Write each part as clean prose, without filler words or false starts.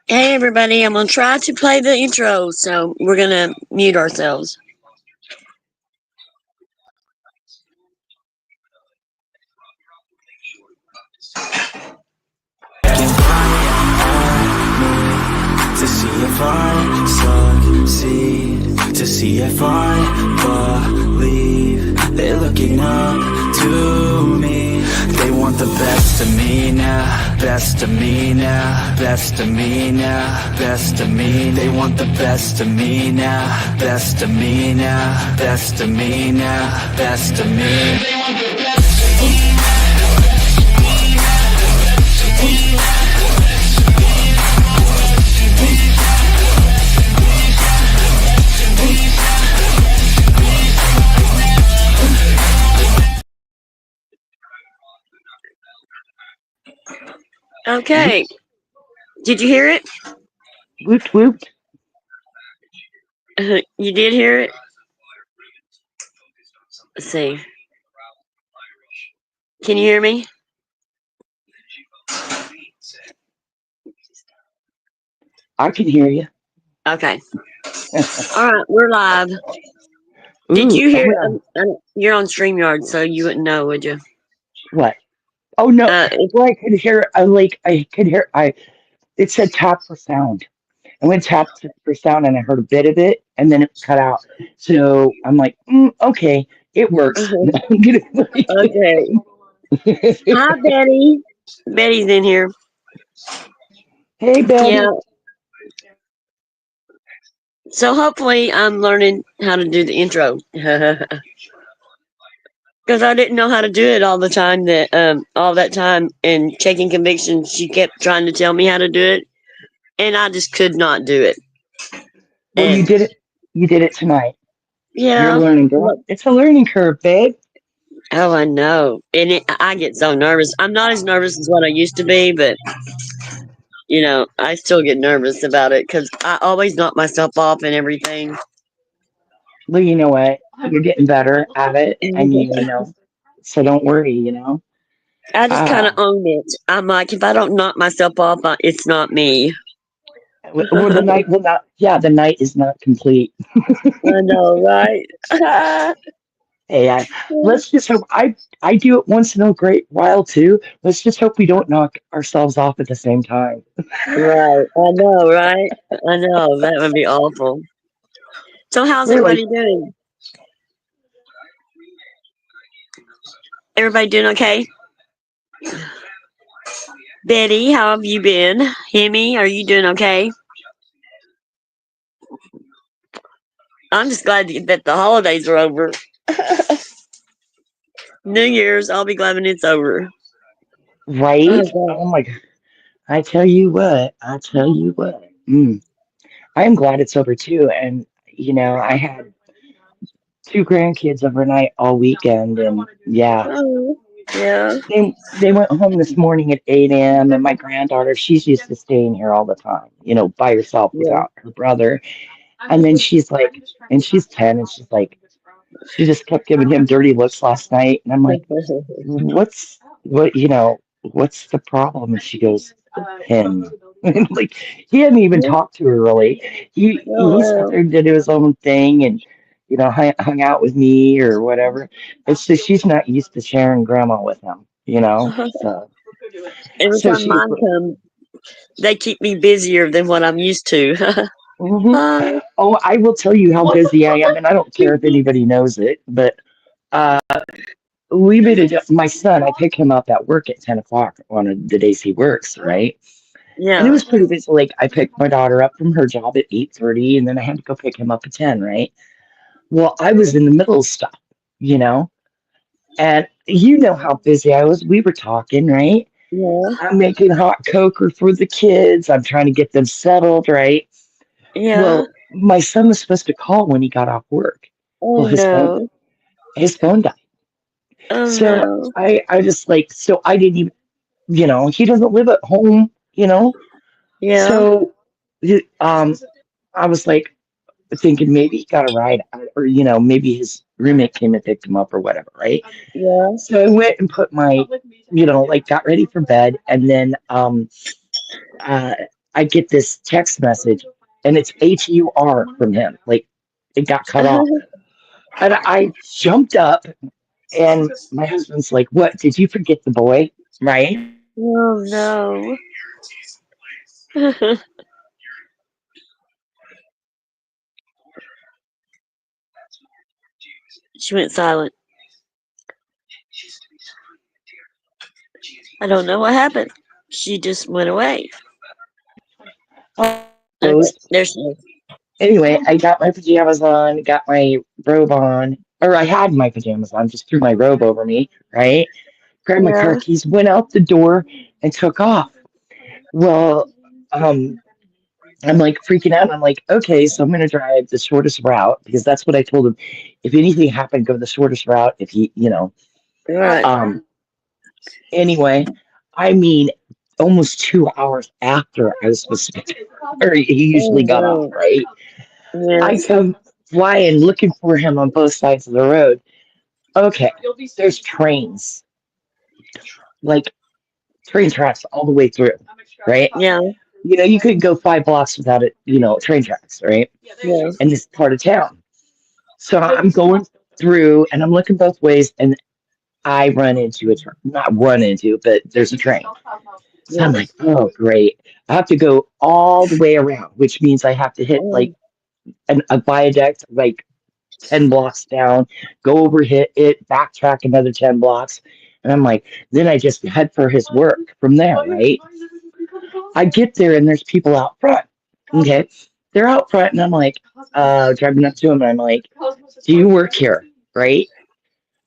Hey everybody, I'm gonna try to play the intro, so we're gonna mute ourselves. To see if I succeed, to see if I believe they're looking up to me. They want the best of me now, best of me now, best of me now, best of me. They want the best of me now, best of me now, best of me now, best of me. They want the best of me. Okay, did you hear it? Woot woot. You did hear it? Let's see. Can you hear me? I can hear you. Okay. All right, we're live. Did Ooh, you hear? well, You're on StreamYard, so you wouldn't know, would you? what? Oh no. If, Well, I could hear. I could hear. It said tap for sound. I went tap for sound, and I heard a bit of it, and then it cut out. So I'm like, okay, it works. I'm gonna- okay. Hi, Betty. Betty's in here. Hey, Yeah. Betty. So hopefully, I'm learning how to do the intro. Because I didn't know how to do it all the time. All that time and checking convictions, she kept trying to tell me how to do it, and I just could not do it. Well, you And did it. You did it tonight. You're yeah, learning, girl. It's a learning curve, babe. oh, I know. And I get so nervous. I'm not as nervous as what I used to be, but I still get nervous about it because I always knock myself off and everything. Well, you know what? You're getting better at it, and so don't worry. I just kind of Ah. own it. I'm like, if I don't knock myself off, it's not me. Well, the night will not. Yeah, the night is not complete. I know, right? Hey, let's just hope. I do it once in a great while too. Let's just hope we don't knock ourselves off at the same time. Right. I know, right? I know. That would be awful. So how's We're like, everybody doing? Everybody doing okay? Betty, how have you been? Hemi, are you doing okay? I'm just glad that the holidays are over. New Year's, I'll be glad when it's over. Oh, right? God. Oh my God! I tell you what. I tell you what. I am glad it's over too. And I had two grandkids overnight all weekend, and yeah, Oh, yeah. they went home this morning at 8 a.m. And my granddaughter, she's used to staying here all the time, by herself Yeah. without her brother. And then she's like, and she's 10, and she's like, she just kept giving him dirty looks last night. And I'm like, what's the problem? And she goes, him. And like, he hadn't even talked to her really. He sat Oh, there and did his own thing and, hung out with me or whatever. It's just she's not used to sharing grandma with him. well. So, Every so time she's, mine come, they keep me busier than what I'm used to. mhm. uh, Oh, I will tell you how busy I am, and I don't care if anybody knows it, but uh, we made it. My son, I pick him up at work at 10 o'clock on the days he works, right? And it yeah. was pretty busy. Like I picked my daughter up from her job at 8:30, and then I had to go pick him up at 10, right? Well, I was in the middle of stuff, you know, and you know how busy I was. We were talking, right? Yeah. I'm making hot cocoa for the kids. I'm trying to get them settled, right? Yeah. Well, my son was supposed to call when he got off work. Oh Well, no. his phone died. Oh So no. I just like so I didn't even he doesn't live at home. Yeah. So um I was like thinking maybe he got a ride out, or maybe his roommate came and picked him up or whatever, right? Yeah. So I went and put my like got ready for bed, and then uh I get this text message, and it's HUR from him. Like it got cut off. And I jumped up, and my husband's like, "What? Did you forget the boy?" Right? Oh no. She went silent. I don't know what happened. She just went away. Okay, Closed. there she is. Anyway, I got my pajamas on, got my robe on, or I had my pajamas on, just threw my robe over me, right? Grabbed my car Yeah. keys, went out the door, and took off. Well, um, I'm like freaking out. I'm like, okay, so I'm going to drive the shortest route because that's what I told him. If anything happened, go the shortest route. If he, Right. um, anyway, I mean, almost 2 hours after I was supposed to, or he usually Oh got off, no. right? I Yes. come flying looking for him on both sides of the road. Okay, there's trains, like train tracks all the way through, right? Yeah. You couldn't go 5 blocks without it, train tracks, right? Yes. In this part of town. So I'm going through and I'm looking both ways and I run into a train. Not run into, but there's a train. So I'm Yeah. like, oh, great. I have to go all the way around, which means I have to hit Oh, like a viaduct, like 10 blocks down, go over, hit it, backtrack another 10 blocks. And I'm like, then I just head for his work from there, right? I get there and there's people out front. Okay. They're out front and I'm like, driving up to them and I'm like, do you work here? Right?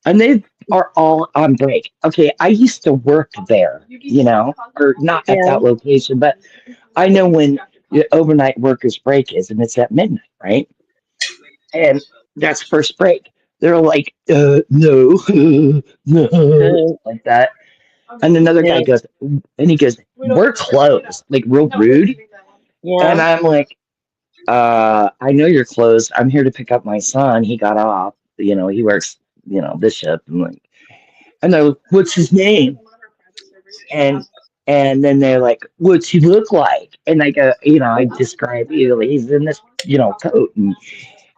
And they are all on break. Okay. I used to work there, or not at yeah. that location, but I know when the overnight workers break is and it's at midnight, right? And that's first break. They're like, no, no, like that. And another guy Yeah. goes, and he goes, we're closed, like real rude. And Yeah. I'm like, I know you're closed. I'm here to pick up my son. He got off. He works, this shift. I'm like, and they're like, what's his name? And and then they're like, what's he look like? And I go, I describe, he's in this, coat. And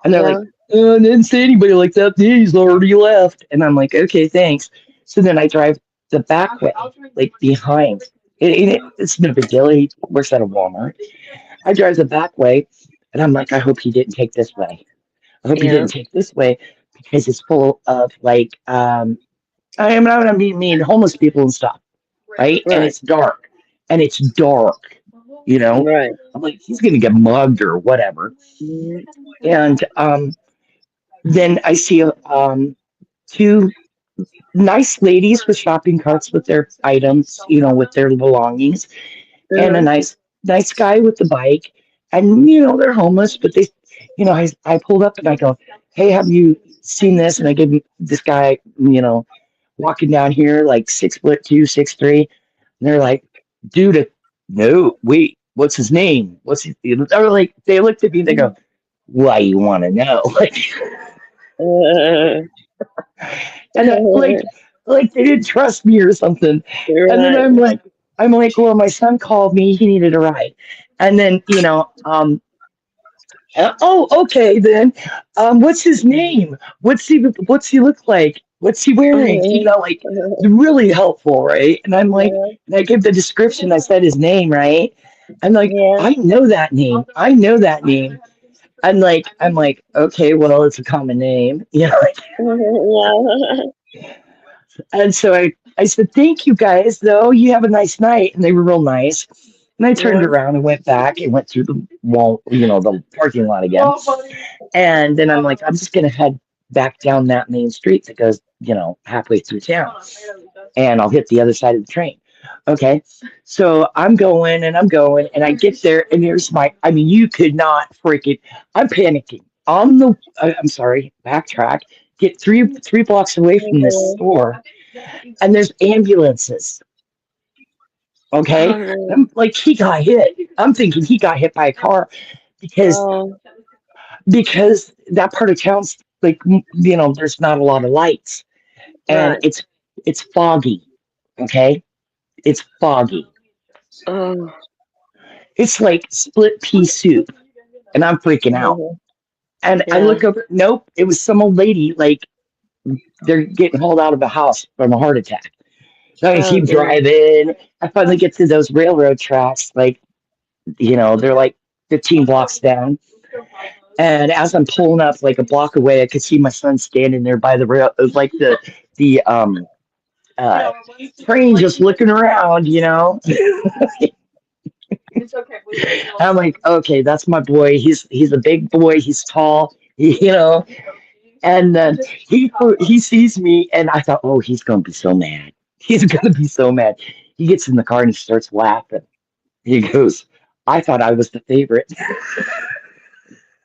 they're Yeah. like, I didn't say anybody like that. He's already left. And I'm like, okay, thanks. So then I drive the back way, like behind. It's no big deal. He works at a Walmart. I drive the back way, and I'm like, I hope he didn't take this way. I hope he Yeah. didn't take this way because it's full of like, I am not gonna mean homeless people and stuff, right? And Right. it's dark, and it's dark, you know. Right. I'm like, he's gonna get mugged or whatever. Mhm. And then I see two nice ladies with shopping carts with their items, with their belongings, and a Uh-huh. nice guy with the bike. And they're homeless, but I pulled up and I go, "Hey, have you seen this?" And I give this guy, walking down here like 6'2", 6'3", and they're like, "Dude, no, wait, what's his name? What's his?" They're like, they looked at me, they go, "Why you want to know?" Like, Uh, and like they didn't trust me or something. And then right. I'm like, well, my son called me. He needed a ride. And then, oh, okay, then, what's his name? What's he look like? What's he wearing? Like really helpful, right? And I'm like, Yeah. and I give the description. I said his name, right? I'm like, Yeah. I know that name. I know that name. And like, I'm like, okay, well, it's a common name, Yeah. And so I said, thank you guys, though. You have a nice night. And they were real nice. And I turned Yeah. around and went back and went through the wall, the parking lot again. And then I'm like, I'm just going to head back down that main street that goes, halfway through town. And I'll hit the other side of the train. Okay. So I'm going, and I get there, and I mean, you could not freaking, I'm panicking. I'm sorry, backtrack, get three blocks away from this Oh, store, and there's ambulances. Okay. no. I'm like, he got hit. I'm thinking he got hit by a car because Oh, because that part of town's like, there's not a lot of lights, and right. it's foggy. Okay. It's foggy. Oh, It's like split pea soup, and I'm freaking out. And I Yeah. look over, nope, it was some old lady, like they're getting hauled out of a house from a heart attack. So I Oh keep goodness. driving. I finally get to those railroad tracks, like, they're like 15 blocks down. And as I'm pulling up like a block away, I could see my son standing there by the rail, like the uh, train, just looking around. I'm like, okay, that's my boy. He's a big boy. He's tall. And then he sees me, and I thought, oh, he's gonna be so mad. He's gonna be so mad. He gets in the car and he starts laughing. He goes, I thought I was the favorite.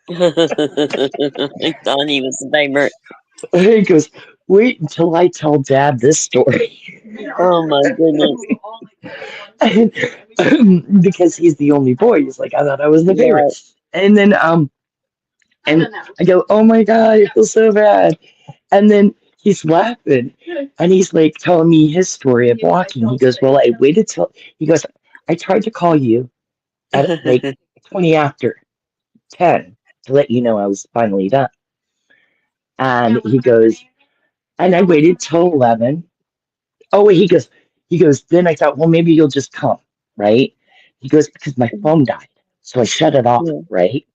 He thought he was the favorite. He goes, wait until I tell Dad this story. Oh my goodness. Because he's the only boy. He's like, I thought I was the Right. favorite. And then and I go, oh my God, I feel so bad. And then he's laughing and he's like telling me his story of walking. He goes, well, I waited till he goes, I tried to call you at like 20 after 10 to let you know I was finally done. And he goes, and I waited till 11. Oh, wait, he goes, then I thought, well, maybe you'll just come, right? He goes, because my phone died. So I shut it off, Yeah. right?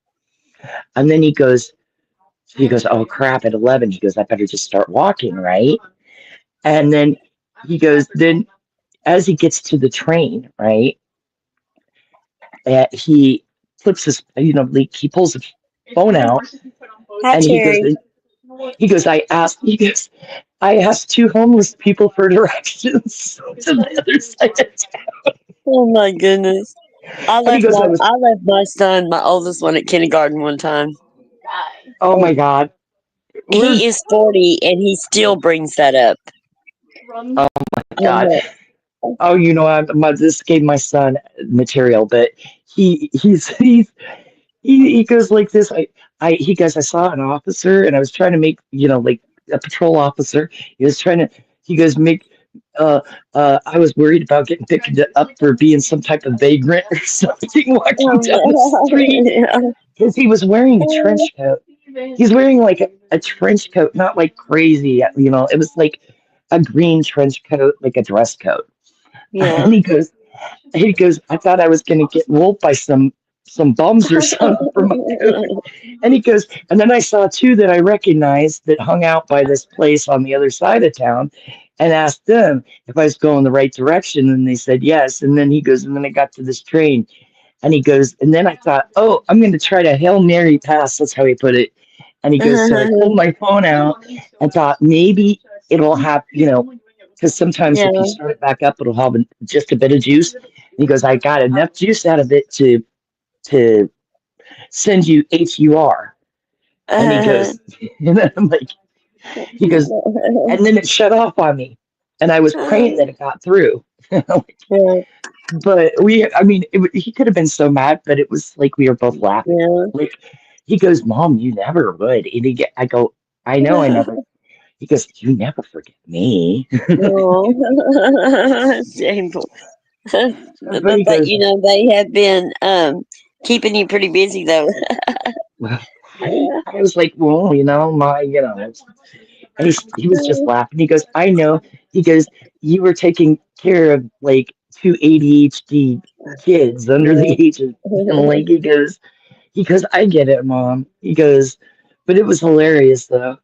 And then he goes, oh crap, at 11. He goes, I better just start walking, right? And then he goes, then as he gets to the train, right? He flips his, like he pulls his phone out Hi, and Cherry. I asked two homeless people for directions to the other side of town. Oh my goodness. And he goes, I left my son, my oldest one, at kindergarten one time. oh And my God, we're, he is 40 and he still brings that up. oh my I'm God. like, Oh, this gave my son material, but he goes like this. He goes, I saw an officer and I was trying to make, like a patrol officer. He was trying to, he goes, uh, I was worried about getting picked up for being some type of vagrant or something walking down the street because he was wearing a trench coat. He's wearing like a trench coat, not like crazy, it was like a green trench coat, like a dress coat. yeah. And he goes, I thought I was going to get wolfed by some bums or something from my coat. And he goes, and then I saw two that I recognized that hung out by this place on the other side of town and asked them if I was going the right direction. And they said yes. And then he goes, and then I got to this train and he goes, and then I thought, oh, I'm going to try to Hail Mary pass. That's how he put it. And he goes, so I pulled my phone out and thought maybe it'll have, because sometimes if you Yeah. start it back up, it'll have just a bit of juice. And he goes, I got enough juice out of it to send you HUR. And he Uh, goes, and then I'm like, he goes, and then it shut off on me. And I was praying that it got through. yeah. But he could have been so mad, but it was like we were both laughing. Yeah. Like he goes, Mom, you never would. I go, I know I never. He goes, you never forget me. Oh, shameful. But But he goes, they have been keeping you pretty busy though. well, I was like, well, and he was just laughing. He goes, I know. He goes, you were taking care of like two ADHD kids under the Yeah. age of, like, he goes, I get it, Mom. He goes, but it was hilarious though.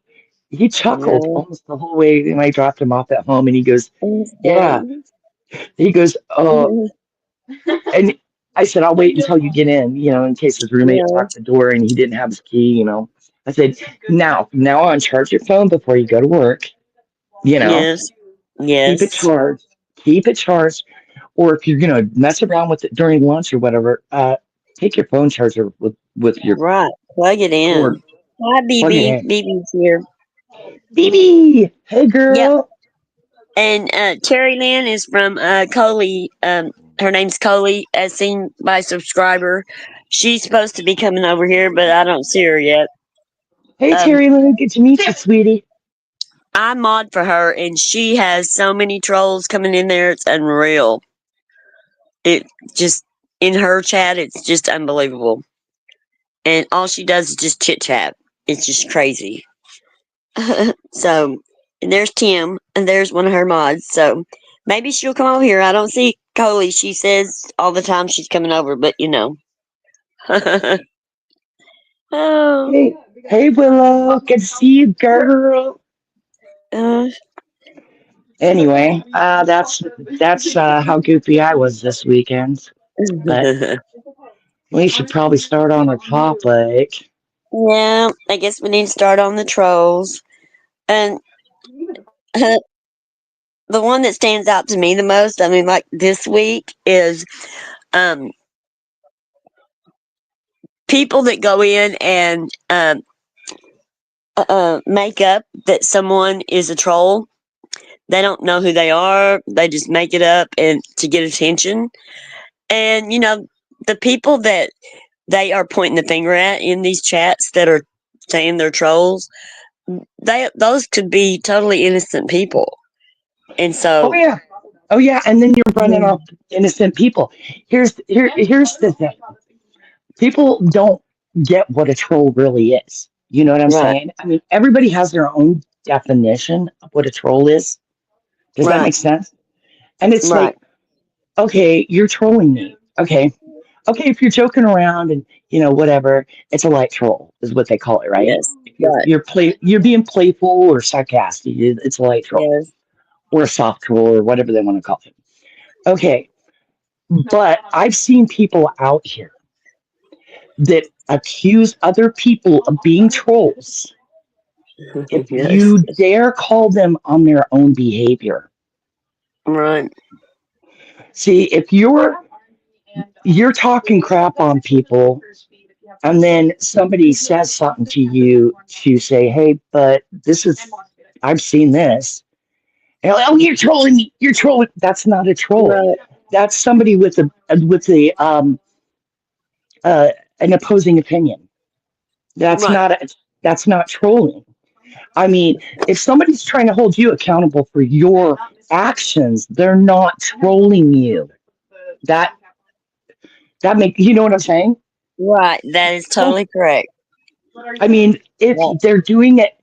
He chuckled Yeah. almost the whole way when I dropped him off at home, and he goes, That's yeah. good. He goes, and I said, I'll wait until you get in, in case his roommate Yeah. locked the door and he didn't have his key. I said, now on, charge your phone before you go to work, you know, Yes. keep it Yes. charged, keep it charged. Or if you're gonna mess around with it during lunch or whatever, take your phone charger with your Right. Plug it in. cord, Hi, plug it BB. in. BB's here. BB, hey Yep. girl. And Terry Lynn is from Coley. Her name's Coley, as seen by subscriber. She's supposed to be coming over here, but I don't see her yet. Hey Um, Terry Lynn, good to meet you, sweetie. I mod for her, and she has so many trolls coming in there. It's unreal. It just in her chat, it's just unbelievable. And all she does is just chit chat. It's just crazy. So, and there's Tim, and there's one of her mods. So maybe she'll come over here. I don't see Coley. She says all the time she's coming over, but you know. Oh, Hey, hey, Willow. Good to see you, girl. uh, Anyway, that's how goofy I was this weekend. But we should probably start on our topic. yeah, I guess we need to start on the trolls. And the one that stands out to me the most, I mean, like this week, is um, people that go in and make up that someone is a troll. They don't know who they are. They just make it up and to get attention. And you know, the people that they are pointing the finger at in these chats that are saying they're trolls, those could be totally innocent people. And Oh so, yeah, oh yeah, and then you're running mhm, off innocent people. Here's the thing. People don't get what a troll really is. You know what I'm right, saying? I mean, everybody has their own definition of what a troll is. Does that right, make sense? And it's right, like, okay, you're trolling me. Okay, if you're joking around and whatever, it's a light troll, is what they call it, right? yes, If right, you're being playful or sarcastic, it's a light troll yes, or a soft troll or whatever they want to call it. Okay, but I've seen people out here that accuse other people of being trolls if yes, you dare call them on their own behavior. right, See, if you're talking crap on people and then somebody says something to you to say, hey, but this is, I've seen this. And like, oh, you're trolling me. You're trolling. That's not a troll. right, That's somebody with uh, an opposing opinion. That's right, not that's not trolling. I mean, if somebody's trying to hold you accountable for your actions, they're not trolling you. That that make you know what I'm saying? right. That is Troll- totally correct. I mean, if Right. they're doing it,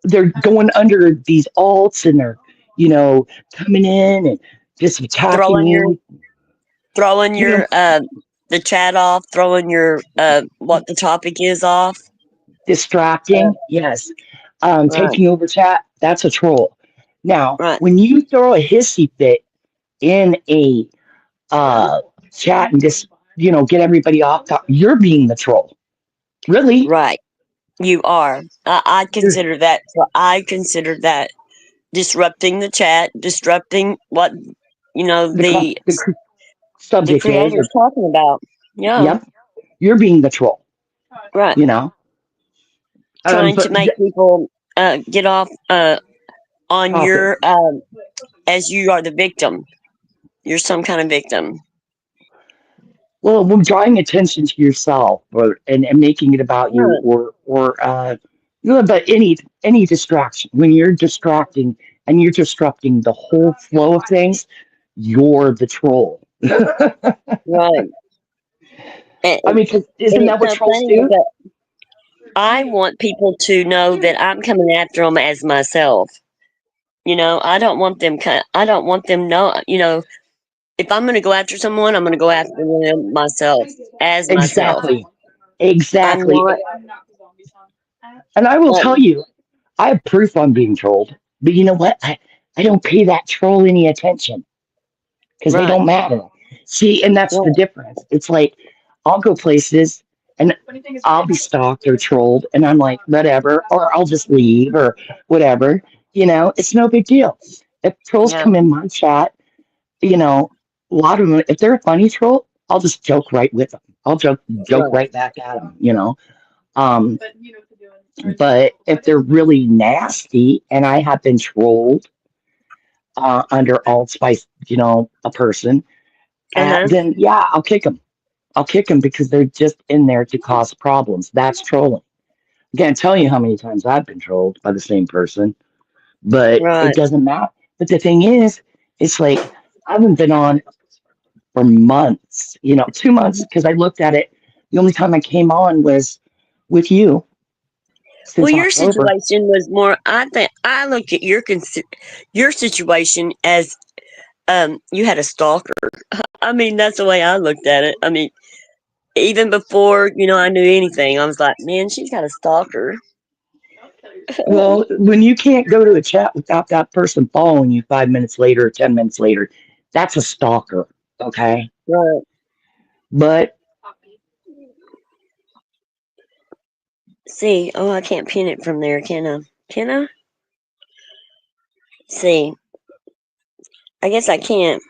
they're going under these alts and they're, you know, coming in and just attacking Throwing your you. throwing You know, your the chat off, throwing your what the topic is off. Uh, distracting. Yes, right, taking over chat. That's a troll. Now, right, when you throw a hissy fit in a uh, chat and just get everybody off top, you're being the troll. Really, right. You are. I you're consider that. So I consider that disrupting the chat, disrupting what the the the subject is. creator's Or, talking about. Yeah, yep, you're being the troll. right. You know, Trying to but make people get off on topic. your as you are the victim. You're some kind of victim. Well, when drawing attention to yourself and making it about you Right. but any distraction, when you're distracting and you're disrupting the whole flow of things, you're the troll. Right. And, I mean, 'cause and isn't that it's what so trolls funny do? because I want people to know that I'm coming after them as myself. I don't want them. I don't want them know. If I'm going to go after someone, I'm going to go after them myself as myself. Exactly. I'm Exactly. not. And I will Uh, tell you, I have proof I'm being trolled. But you know what? I don't pay that troll any attention because they right. don't matter. See, and that's the Right. difference. It's like I'll go places and I'll be stalked or trolled, and I'm like, whatever, or I'll just leave or whatever. It's no big deal. If trolls Yeah. come in my chat, you know, a lot of them, if they're a funny troll, I'll just joke right with them. I'll joke Right. right back at them. Um, but if they're really nasty and I have been trolled under alt by a person, Uh huh. then yeah, I'll kick them. I'll kick them because they're just in there to cause problems. That's trolling. I can't tell you how many times I've been trolled by the same person, but it Right. doesn't matter. But the thing is, it's like I haven't been on. for months, 2 months, because I looked at it. The only time I came on was with you Well, since your October. situation was more. I think I looked at your situation as you had a stalker. I mean, that's the way I looked at it. I mean, even before I knew anything, I was like, man, she's got a stalker. Well, when you can't go to a chat without that person following you 5 minutes later or 10 minutes later, that's a stalker. Okay. Right. But See, oh, I can't pin it from there, can I? Can I? See, I guess I can't.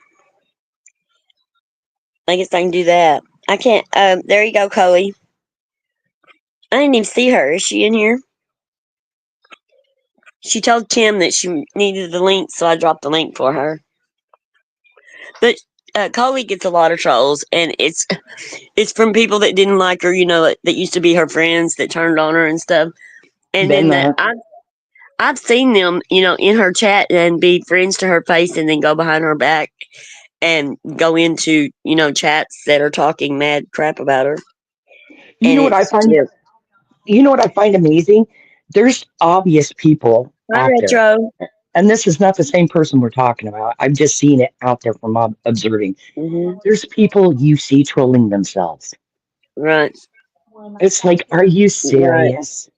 I guess I can do that. I can't. There you go, Chloe. I didn't even see her. Is she in here? She told Kim that she needed the link, so I dropped the link for her. But Chloe gets a lot of trolls, and it's from people that didn't like her, that used to be her friends that turned on her and stuff. And been then there. I've seen them, in her chat and be friends to her face, and then go behind her back and go into chats that are talking mad crap about her, You and know what I it's find just you know what I find amazing? There's obvious people hi out there. retro. And this is not the same person we're talking about. I've just seen it out there from observing. Hmm. There's people you see trolling themselves. Right, It's like, are you right. serious?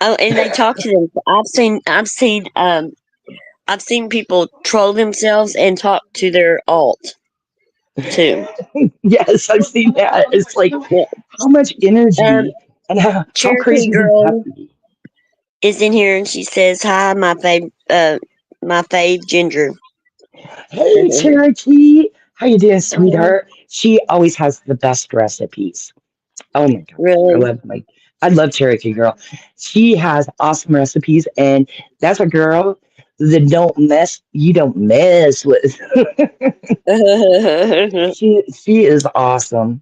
Oh, and they talk to them. I've seen people troll themselves and talk to their alt too. Yes, I've seen that. It's like, Yeah. how much Um, energy and how Cherokee crazy would that girl be? is in here and she says, "Hi, my fave Ginger." Hey, Cherokee. How you doing, sweetheart? She always has the best recipes. Oh my gosh, Really? I love Cherokee Girl. She has awesome recipes, and that's a girl that you don't mess with. She is awesome.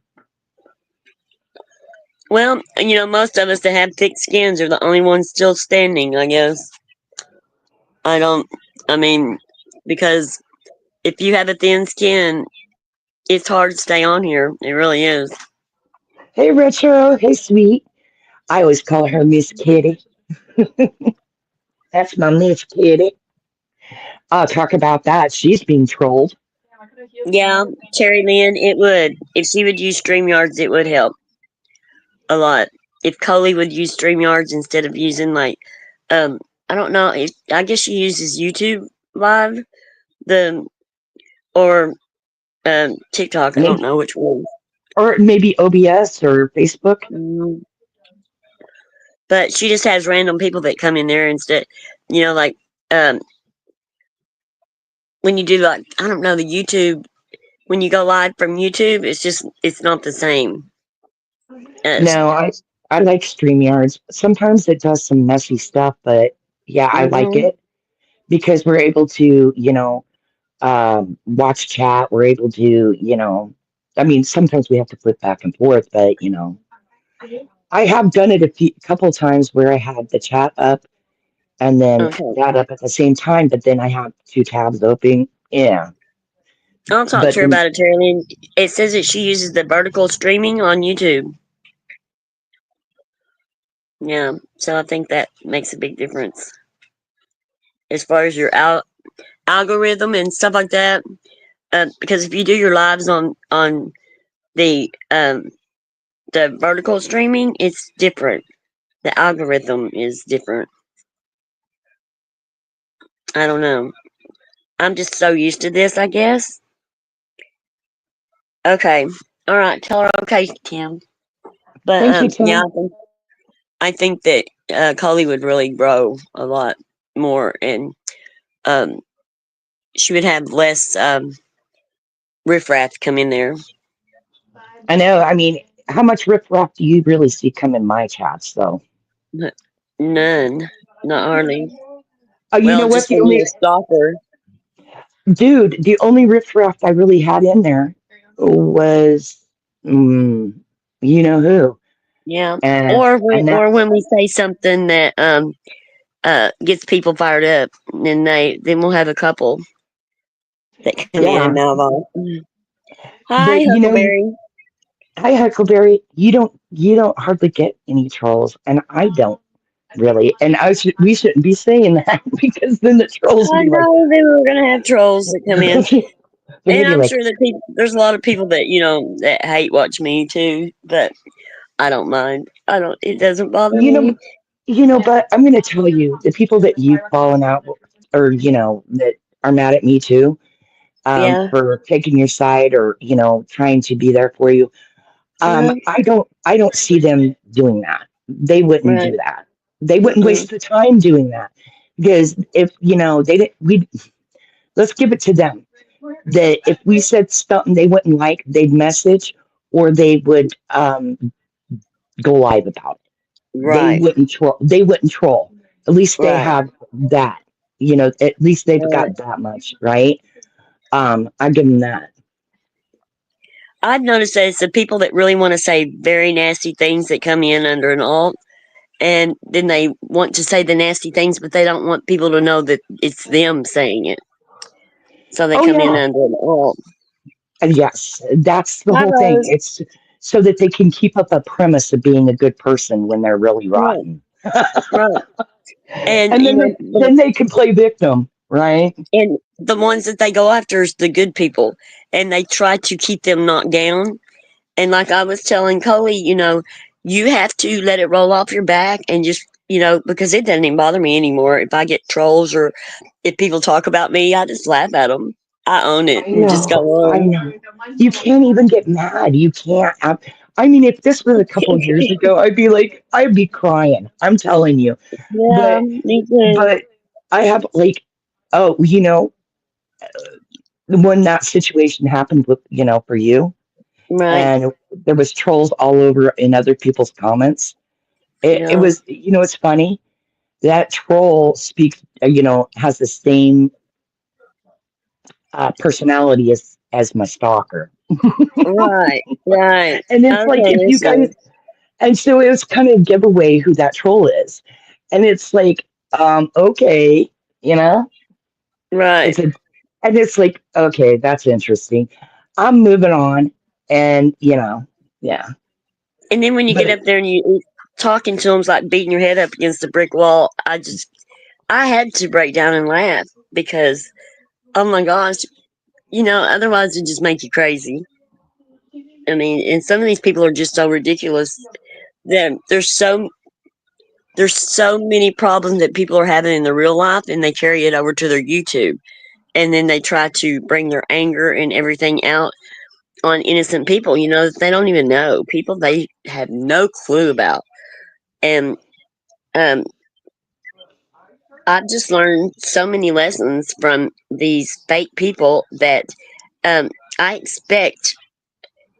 Well, most of us that have thick skins are the only ones still standing, I guess. I don't, I mean, because if you have a thin skin, it's hard to stay on here. It really is. Hey, Retro. Hey, sweet. I always call her Miss Kitty. That's my Miss Kitty. I'll talk about that. She's being trolled. Yeah, Cherry Lynn, it would. If she would use StreamYards, it would help a lot. If Coley would use StreamYards instead of using um, I don't know. I guess she uses YouTube Live, the or TikTok. I don't Maybe, know which one. or maybe OBS or Facebook. Mm. But she just has random people that come in there instead. Like um, when you do I don't know the YouTube when you go live from YouTube, it's not the same. No, I like StreamYards. Sometimes it does some messy stuff, but yeah, I like Mm-hmm. it because we're able to, watch chat. We're able to, I mean, sometimes we have to flip back and forth, but I have done it couple times where I had the chat up and then Okay. that up at the same time, but then I have two tabs open. Yeah, I'll talk but to her then about it, Terry Lynn. It says that she uses the vertical streaming on YouTube. Yeah, so I think that makes a big difference as far as your algorithm and stuff like that. Because if you do your lives on the vertical streaming, it's different. The algorithm is different. I don't know. I'm just so used to this, I guess. Okay. All right. Tell her okay, Kim. But thank you, yeah, Tim. I think that Coley would really grow a lot more, and um, she would have less riffraff come in there. I know. I mean, how much riffraff do you really see come in my chats, though? None, not hardly. You know Well, what? just when you're a stalker. The only riffraff I really had in there was, mm, you know who, Yeah. and Or when and that, or when we say something that gets people fired up, then we'll have a couple that come in and yeah, out of all. Hi, But Huckleberry. hi Huckleberry, you don't hardly get any trolls, and I don't really. And we shouldn't be saying that because then the trolls I be like, know they were gonna have trolls that come in, they're gonna and be I'm like, sure that there's a lot of people that that hate watch me too. But I don't mind. I don't. It doesn't bother you know, me. but I'm gonna tell you, the people that you've fallen out, or that are mad at me too, Yeah. for taking your side, or trying to be there for you. Uh-huh. I don't see them doing that. They wouldn't Right. do that. They wouldn't Mm-mm. waste the time doing that, because if they didn't, we let's give it to them that if we said something they wouldn't like, they'd message, or they would go live about it. They Right. wouldn't troll. They wouldn't troll. At least they Right. have that. At least they've Right. got that much, right? I give them that. I've noticed that it's the people that really want to say very nasty things that come in under an alt, and then they want to say the nasty things, but they don't want people to know that it's them saying it. So they Oh come in yeah, under an alt. and yes, that's the Hi, whole thing. Rose. It's so that they can keep up a premise of being a good person when they're really Right. rotten, Right. And and then they can play victim, right? and the ones that they go after is the good people, and they try to keep them knocked down. And like I was telling Coley, you have to let it roll off your back and just, because it doesn't even bother me anymore. If I get trolls or if people talk about me, I just laugh at them. I own it I and just go know, I on. know. You can't even get mad. You can't. I mean, if this was a couple of years ago, I'd be crying. I'm telling you. Yeah, But, me too. but I have like, oh, when that situation happened with, for you, Right. and there was trolls all over in other people's comments. It Yeah. was, it's funny. That troll speaks, has the same personality as my stalker. Right. Right. And it's like, Okay, if you guys, listen. and so it was kind of a giveaway who that troll is. And it's like, okay, you know, Right. it's a, and it's like, okay, that's interesting. I'm moving on. And, yeah. And then when you get But up there and you talking to them's like beating your head up against a brick wall, I had to break down and laugh because, oh my gosh, otherwise it just make you crazy. I mean, and some of these people are just so ridiculous that there's so many problems that people are having in their real life, and they carry it over to their YouTube, and then they try to bring their anger and everything out on innocent people. That they don't even know, people they have no clue about, and um, I've just learned so many lessons from these fake people that um, I expect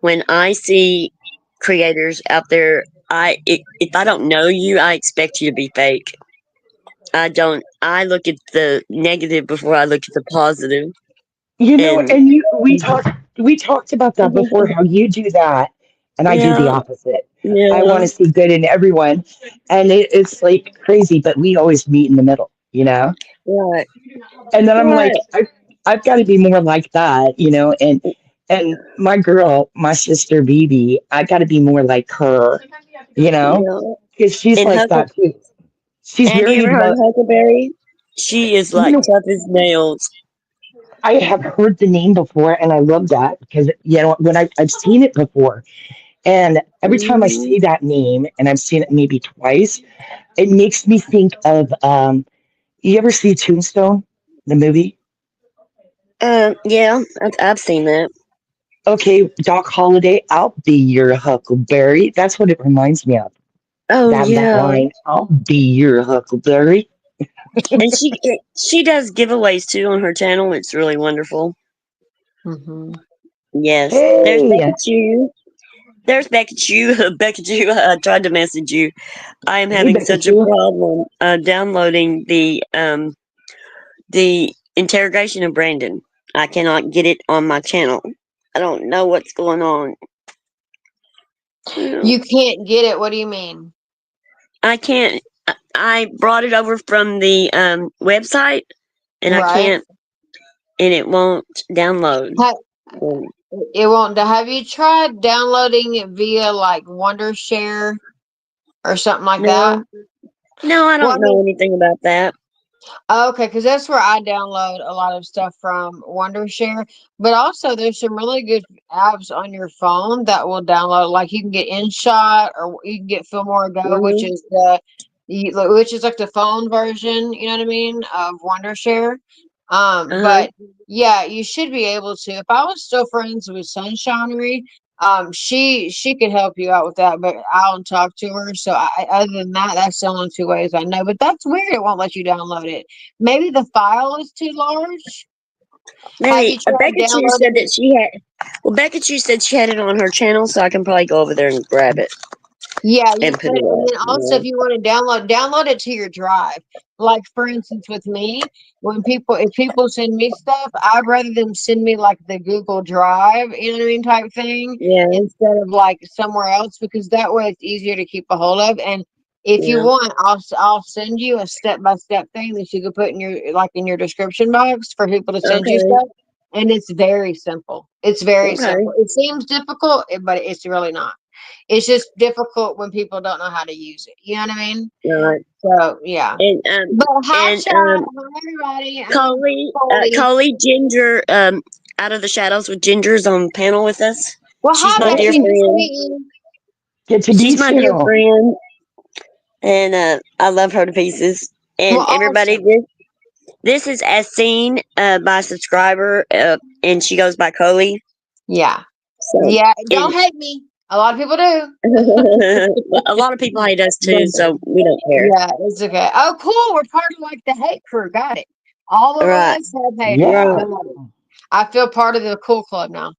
when I see creators out there, if I don't know you, I expect you to be fake. I don't. I look at the negative before I look at the positive. And and we talked about that before, how you do that, and I do the yeah, opposite. I yeah, want to see good in everyone, and it's like crazy, but we always meet in the middle. right, And then I'm like, right, I've got to be more like that. And my girl, my sister BB, I got to be more like her, you know, yeah. because she's And like that too. She's have you very ever heard much, Huckleberry? She is you like know, tough as nails. I have heard the name before, and I love that because when I've seen it before, and every time I Mhm. see that name, and I've seen it maybe twice, it makes me think of you ever see Tombstone, the movie? Yeah, I've seen that. Okay, Doc Holliday, I'll be your Huckleberry. That's what it reminds me of. Oh That yeah, line, I'll be your Huckleberry. and she does giveaways too on her channel. It's really wonderful. Hmm. Yes, there's Hey, Becca Chew. There's Becca Chew. Becca Chew. I tried to message you. I am hey, having Becca such a Sue. problem downloading the interrogation of Brandon. I cannot get it on my channel. I don't know what's going on. Yeah. You can't get it. What do you mean? I can't. I brought it over from the website, and I Right. can't, and it won't download. Ha- It won't. Have you tried downloading it via like Wondershare or something like that? No, no, I Well, I don't know mean, anything about that. okay, because that's where I download a lot of stuff from Wondershare. But also, there's some really good apps on your phone that will download. Like you can get InShot, or you can get Fillmore Go, which Hmm. is which is like the phone version. You know what I mean, of Wondershare. Uh-huh. But yeah, you should be able to. If I was still friends with Sunshinery, she could help you out with that, but I don't talk to her. So other than that, that's the only two ways I know. But that's weird. It won't let you download it. Maybe the file is too large. Have you Maybe tried Becca Chu said downloading that it? she had. Well, Becca Chu said she had it on her channel, so I can probably go over there and grab it Yeah, you and put could. it And up. then also, if you want to download it to your drive. Like for instance, with me, if people send me stuff, I'd rather them send me like the Google Drive, you know what I mean, type thing, Yeah, instead of like somewhere else, because that way it's easier to keep a hold of. And if you yeah. want, I'll send you a step by step thing that you can put in your description box for people to send you Okay, stuff. And it's very simple. It's very okay. simple. It seems difficult, but it's really not. It's just difficult when people don't know how to use it. You know what I mean? All right. So yeah. And But hi, and chat. Hi, everybody. I'm Polly. Coley Ginger, out of the shadows with Ginger's on panel with us. Well, She's hi, my dear Hey, Becky. Nice to friend. meet you. good to She's meet my dear you. friend, and I love her to pieces. Well, And everybody, awesome. this is as seen by a subscriber, and she goes by Coley. Yeah. So, Yeah. Don't and hate me. A lot of people do. a lot of people hate us too, But so we don't care. yeah, it's okay. Oh, cool. We're part of like the hate crew. Got it. All of Right, us have haters. Yeah. right. Got it. I feel part of the cool club now.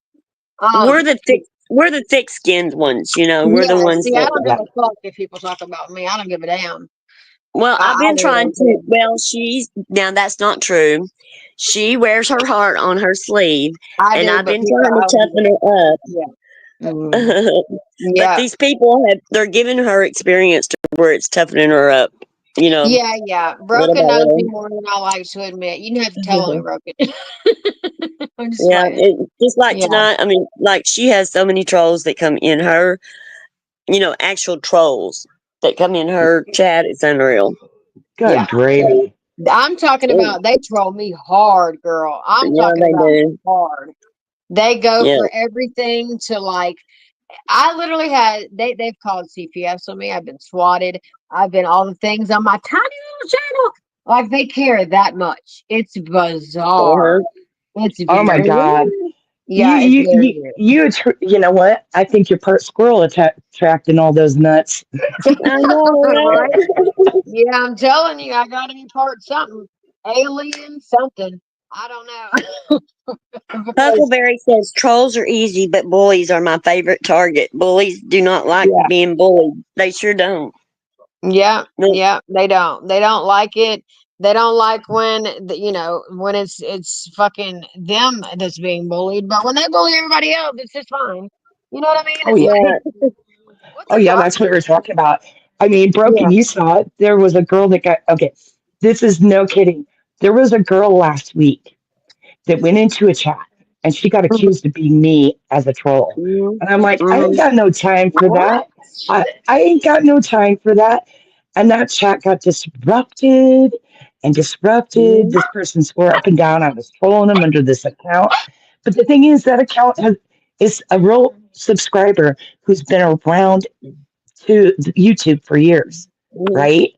We're Um, the thick skinned ones, you know. We're the yeah. ones See, I that. don't give Yeah. a fuck if people talk about me. I don't give a damn. Well, I've I been really trying don't to. care. Well, she's now that's not true. She wears her heart on her sleeve, I and do, I've but been people, trying to I don't give a toughen fuck. her Yeah. Mhm. up. But Yeah. these people they're giving her experience to where it's toughening her up, you know, Yeah, yeah. little Broken by knows me little. more than I like to admit. You didn't have to tell him, Broken. I'm just Yeah, playing. just like Yeah. tonight. I mean, like she has so many trolls that come in her, actual trolls that come in her chat. It's unreal. Good Yeah. gravy. I'm talking Mm, about they troll me hard, girl. I'm yeah, talking they about do. hard. They go Yeah. for everything to like I literally had they've called CPS on me. I've been swatted. I've been all the things on my tiny little channel. Like they care that much. It's bizarre. Uh-huh. It's Oh my very God. weird. Yeah, it's very weird. You know what? I think you're part squirrel attracting all those nuts. I know, Right? right? Yeah, I'm telling you, I gotta be part something. Alien something. I don't know. Because Huckleberry says trolls are easy, but bullies are my favorite target. Bullies do not like yeah. being bullied. They sure don't. Yeah, No. yeah, they don't. They don't like it. They don't like when when it's fucking them that's being bullied. But when they bully everybody else, it's just fine. You know what I mean? Oh It's yeah. like, Right. what Oh the yeah, fuck? that's what we're talking about. I mean, Yeah. Broken, you saw it. There was a girl that got okay. This is no kidding. There was a girl last week that went into a chat and she got Mhm, accused of being me as a troll. Mhm. And I'm like, I ain't Mhm. got no time for what? that. I ain't got no time for that. And that chat got disrupted and disrupted. Mhm. This person swore up and down I was trolling them under this account. But the thing is, that account is a real subscriber who's been around to YouTube for years, Mhm. right?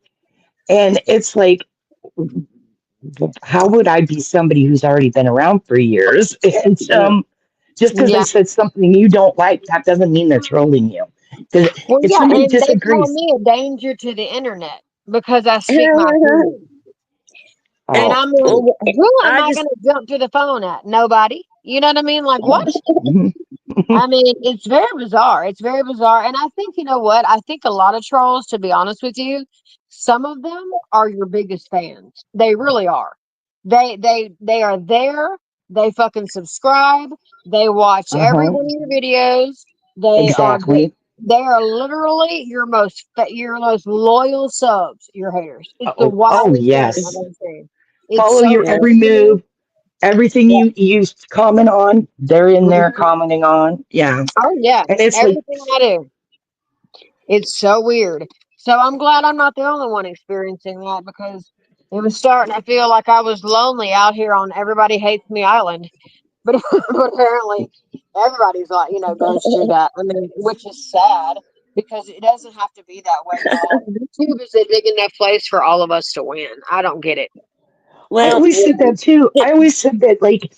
And it's like, how would I be somebody who's already been around for years? And Yeah. just because I Yeah. said something you don't like, that doesn't mean they're trolling you. Because Well, if yeah, somebody and they call disagrees, me a danger to the internet because I speak my opinion. And oh, I mean, Well, who am I I just going to jump to the phone at? Nobody. You know what I mean? Like, what? mhm, I mean, it's very bizarre. It's very bizarre. And I think, you know what? I think a lot of trolls, to be honest with you, some of them are your biggest fans. They really are. They are there. They fucking subscribe. They watch every uh-huh, one of your videos. They are exactly. they are literally your most loyal subs, your haters. It's the Oh, wildest thing I've yes. ever seen. It's Follow so your yeah. every crazy to me. move. Everything Yeah. you comment on, they're in there commenting on. Yeah. Oh yeah, And it's like, everything I do. It's so weird. So I'm glad I'm not the only one experiencing that because it was starting to feel like I was lonely out here on Everybody Hates Me Island. But, but apparently everybody's like, goes through that. I mean, which is sad because it doesn't have to be that way, y'all. YouTube is a big enough place for all of us to win. I don't get it. I Well, always said that too. I always said that, like,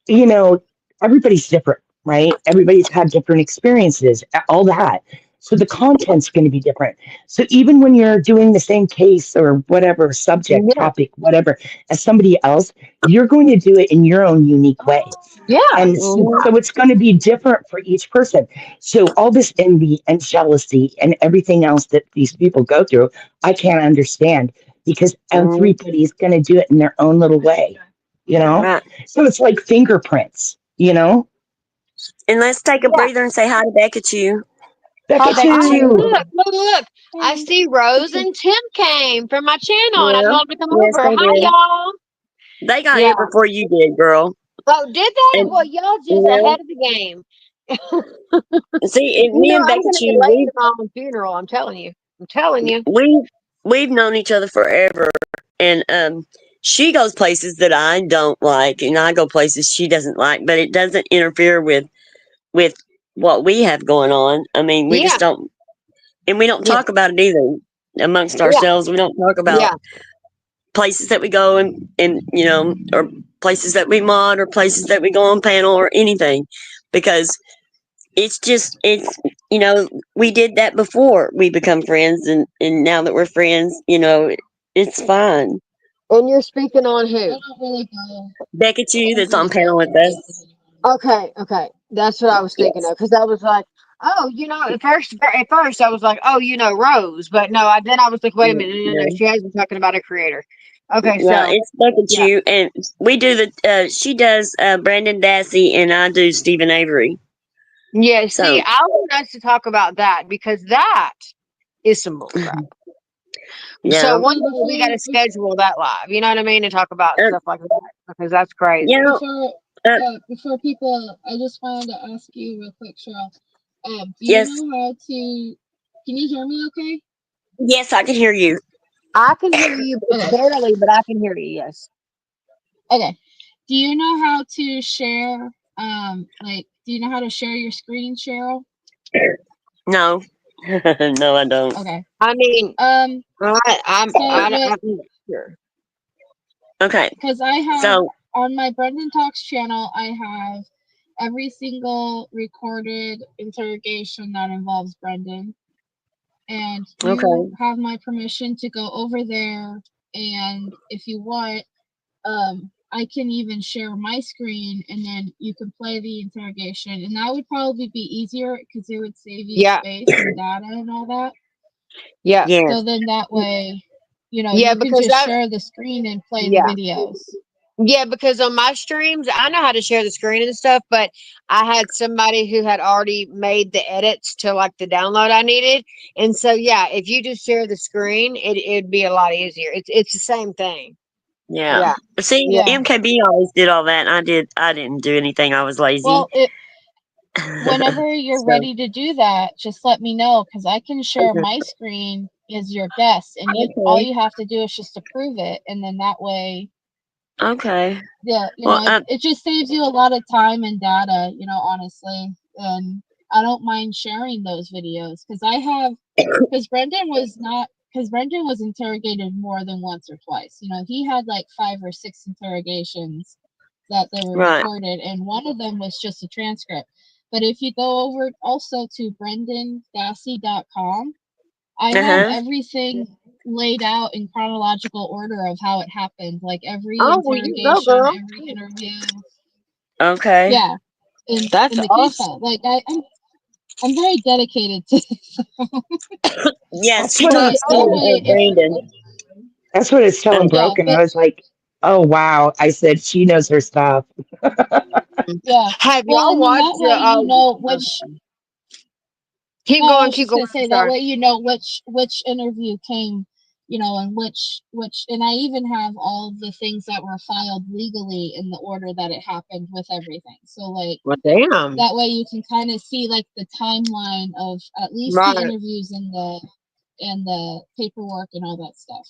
you know, everybody's different, right? Everybody's had different experiences, all that. So the content's going to be different. So even when you're doing the same case or whatever subject, Yeah. topic, whatever, as somebody else, you're going to do it in your own unique way. Yeah. And mhm. so it's going to be different for each person. So all this envy and jealousy and everything else that these people go through, I can't understand because Mhm. everybody's going to do it in their own little way, you know? Right. So it's like fingerprints, you know? And let's take a Yeah. breather and say hi to Becca Chew. Becca Hi, Becca Oh, Chew. too. look. I see Rose and Tim came from my channel and I Yeah. told them to come Yes, over. they Hi, did. y'all. They got Yeah. here before you did, girl. Oh, did they? And Well, y'all just well, ahead of the game. see, and me and I'm Becca going to be Chew, late to my own funeral. I'm telling you. I'm telling you. we've known each other forever, and she goes places that I don't like, and I go places she doesn't like, but it doesn't interfere with what we have going on. I mean, we just Yeah. don't, and we don't Yeah. talk about it either amongst Yeah. ourselves. We don't talk about Yeah. places that we go and or places that we mod or places that we go on panel or anything, because it's we did that before we become friends, and now that we're friends, it's fine. And you're speaking on who? I don't really go Becca Chew that's on over panel with us. Okay. Okay. That's what I was thinking of. Yes. Because I was like, oh, at first I was like, oh, Rose. But no, then I was like, wait a minute. No, no, no. Yeah, She has been talking about a creator. Okay. yeah, So, it's Becca yeah. Chew, and we do she does Brandon Dassey, and I do Stephen Avery. Yeah. See, So I want us to talk about that because that is some bullcrap. So yeah, one day we got to schedule that live. You know what I mean? And talk about uh, stuff like that because that's crazy. yeah, uh, before people. I just wanted to ask you real quick, Cheryl. Do you yes, know how to? Can you hear me? Okay. yes, I can hear you. I can hear you Okay. barely, but I can hear you. Yes. Okay. Do you know how to share? Do you know how to share your screen, Cheryl? No, no, I don't. Okay. I mean, Um. So I'm what? not sure. Okay, Because I have so on my Brendan Talks channel, I have every single recorded interrogation that involves Brendan. And you okay, have my permission to go over there. And if you want, I can even share my screen and then you can play the interrogation. And that would probably be easier because it would save you Yeah. space and data and all that. Yeah. yes, So then that way, Yeah. you can Because just I, share the screen and play the yeah. videos. Yeah. Because on my streams, I know how to share the screen and stuff, but I had somebody who had already made the edits to like the download I needed. And so, yeah, if you just share the screen, it'd be a lot easier. It's the same thing. yeah. Yeah. See, Yeah. Yeah. MKB always did all that, and I didn't do anything. I was lazy. Well, whenever you're So ready to do that, just let me know because I can share my screen as your guest, and all okay, you have to do is just approve it, and then that way, okay. yeah, Well, it just saves you a lot of time and data, honestly. And I don't mind sharing those videos because Brendan was interrogated more than once or twice. He had like 5 or 6 interrogations that they were right. recorded, and one of them was just a transcript. But if you go over also to brendandassey.com, I Uh have huh. everything laid out in chronological order of how it happened, like every Oh, well, you go, interrogation, girl. every interview. Okay. Yeah, That's in the case awesome. file. Like I'm very dedicated to this. Yes, That's she what But talks it's that to way, if Brandon. that's what it's telling yeah, Broken. I but was like, oh wow. I said she knows her stuff. yeah. Have Well, y'all and then that watched way which. keep No, I going, was keep just going. gonna I'm say that sorry. way you know which interview came and and I even have all the things that were filed legally in the order that it happened with everything. So like Well, damn. that way you can kind of see like the timeline of at least the Right. interviews and the paperwork and all that stuff.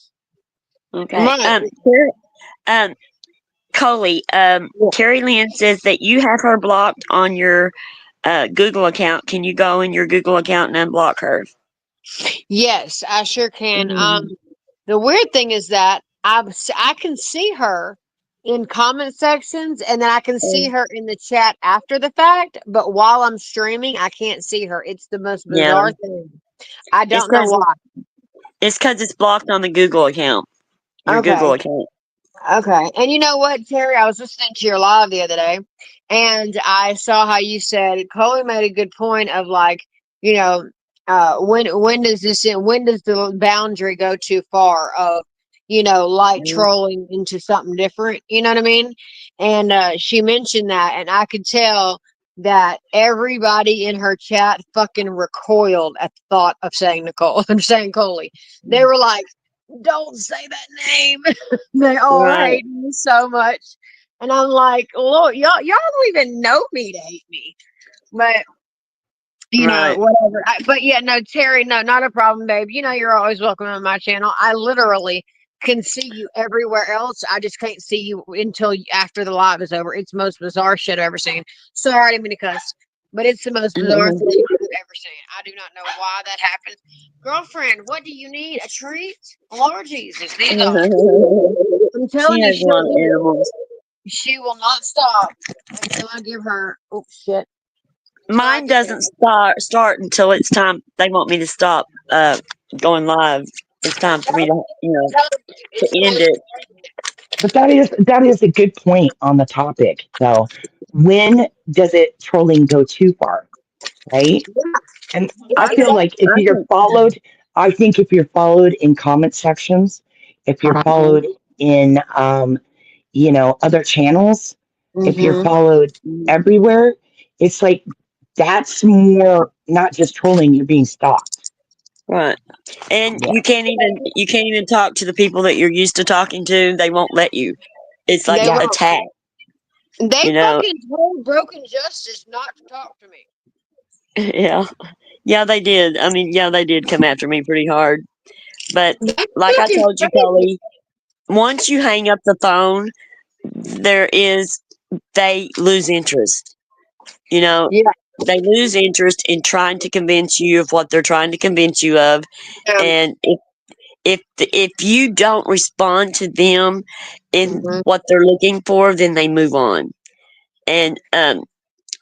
Okay. Right. Coley, Terry Lynn says that you have her blocked on your Google account. Can you go in your Google account and unblock her? Yes, I sure can. Mhm. The weird thing is that I can see her in comment sections, and then I can see her in the chat after the fact. But while I'm streaming, I can't see her. It's the most Yeah, bizarre thing. I it's don't know because why. it's blocked on the Google account. Your Google Okay. account. Okay. And you know what, Terry? I was listening to your live the other day, and I saw how you said Chloe made a good point of like, you know, when does when does the boundary go too far of, light Mhm. trolling into something different? You know what I mean? And she mentioned that, and I could tell that everybody in her chat fucking recoiled at the thought of saying Nicole. I'm saying Coley. They were like, don't say that name. They all Right, hate me so much. And I'm like, Lord, y'all don't even know me to hate me. But right. whatever. But yeah, no, Terry, no, not a problem, babe. You're always welcome on my channel. I literally can see you everywhere else. I just can't see you until after the live is over. It's the most bizarre shit I've ever seen. Sorry, I didn't mean to cuss, but it's the most bizarre thing I've ever seen. I do not know why that happens. Girlfriend, what do you need? A treat? Lord Jesus, these are. I'm She telling you, has a lot of animals. she will not stop until I give her. Oh shit! Until I Mine give doesn't start until it's time. They want me to stop going live. It's time for me to to end it. But that is a good point on the topic, though. When does it trolling go too far, right? And I I feel think like if I you're think followed, I think if you're followed in comment sections, if you're followed in other channels, if you're Mm-hmm. followed everywhere, it's like that's more not just trolling, you're being stalked. right. And Yeah. you can't even talk to the people that you're used to talking to. They won't let you. It's like They Yeah. won't. attack. They You know. fucking told Broken Justice not to talk to me. Yeah. Yeah, they did. I mean, yeah, they did come after me pretty hard. But That's like I fucking told you, crazy. Coley, once you hang up the phone, there is they lose interest. You know, Yeah. they lose interest in trying to convince you of what they're trying to convince you of. Um, And if you don't respond to them in mhm. what they're looking for, then they move on. And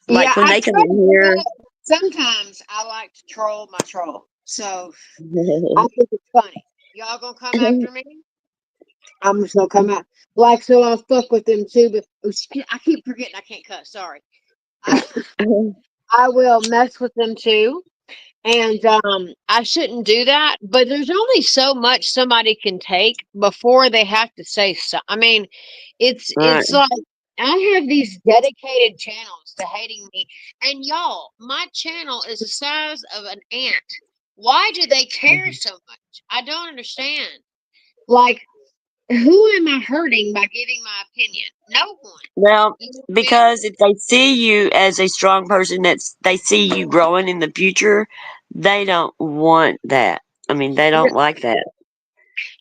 Yeah, like when I they come try to in do here, that. Sometimes I like to troll my troll. So I think it's funny. Y'all gonna come after me? I'm just gonna come out. Like, so I'll fuck with them too, but I keep forgetting I can't cuss. Sorry. I, I will mess with them too. And I shouldn't do that, but there's only so much somebody can take before they have to say so. I mean, right? it's like I have these dedicated channels to hating me, and y'all, my channel is the size of an ant. Why do they care so much? I don't understand. Like, who am I hurting by giving my opinion? No one. Well, You know what I mean? because if they see you as a strong person, they see you growing in the future, they don't want that. I mean, they don't like that.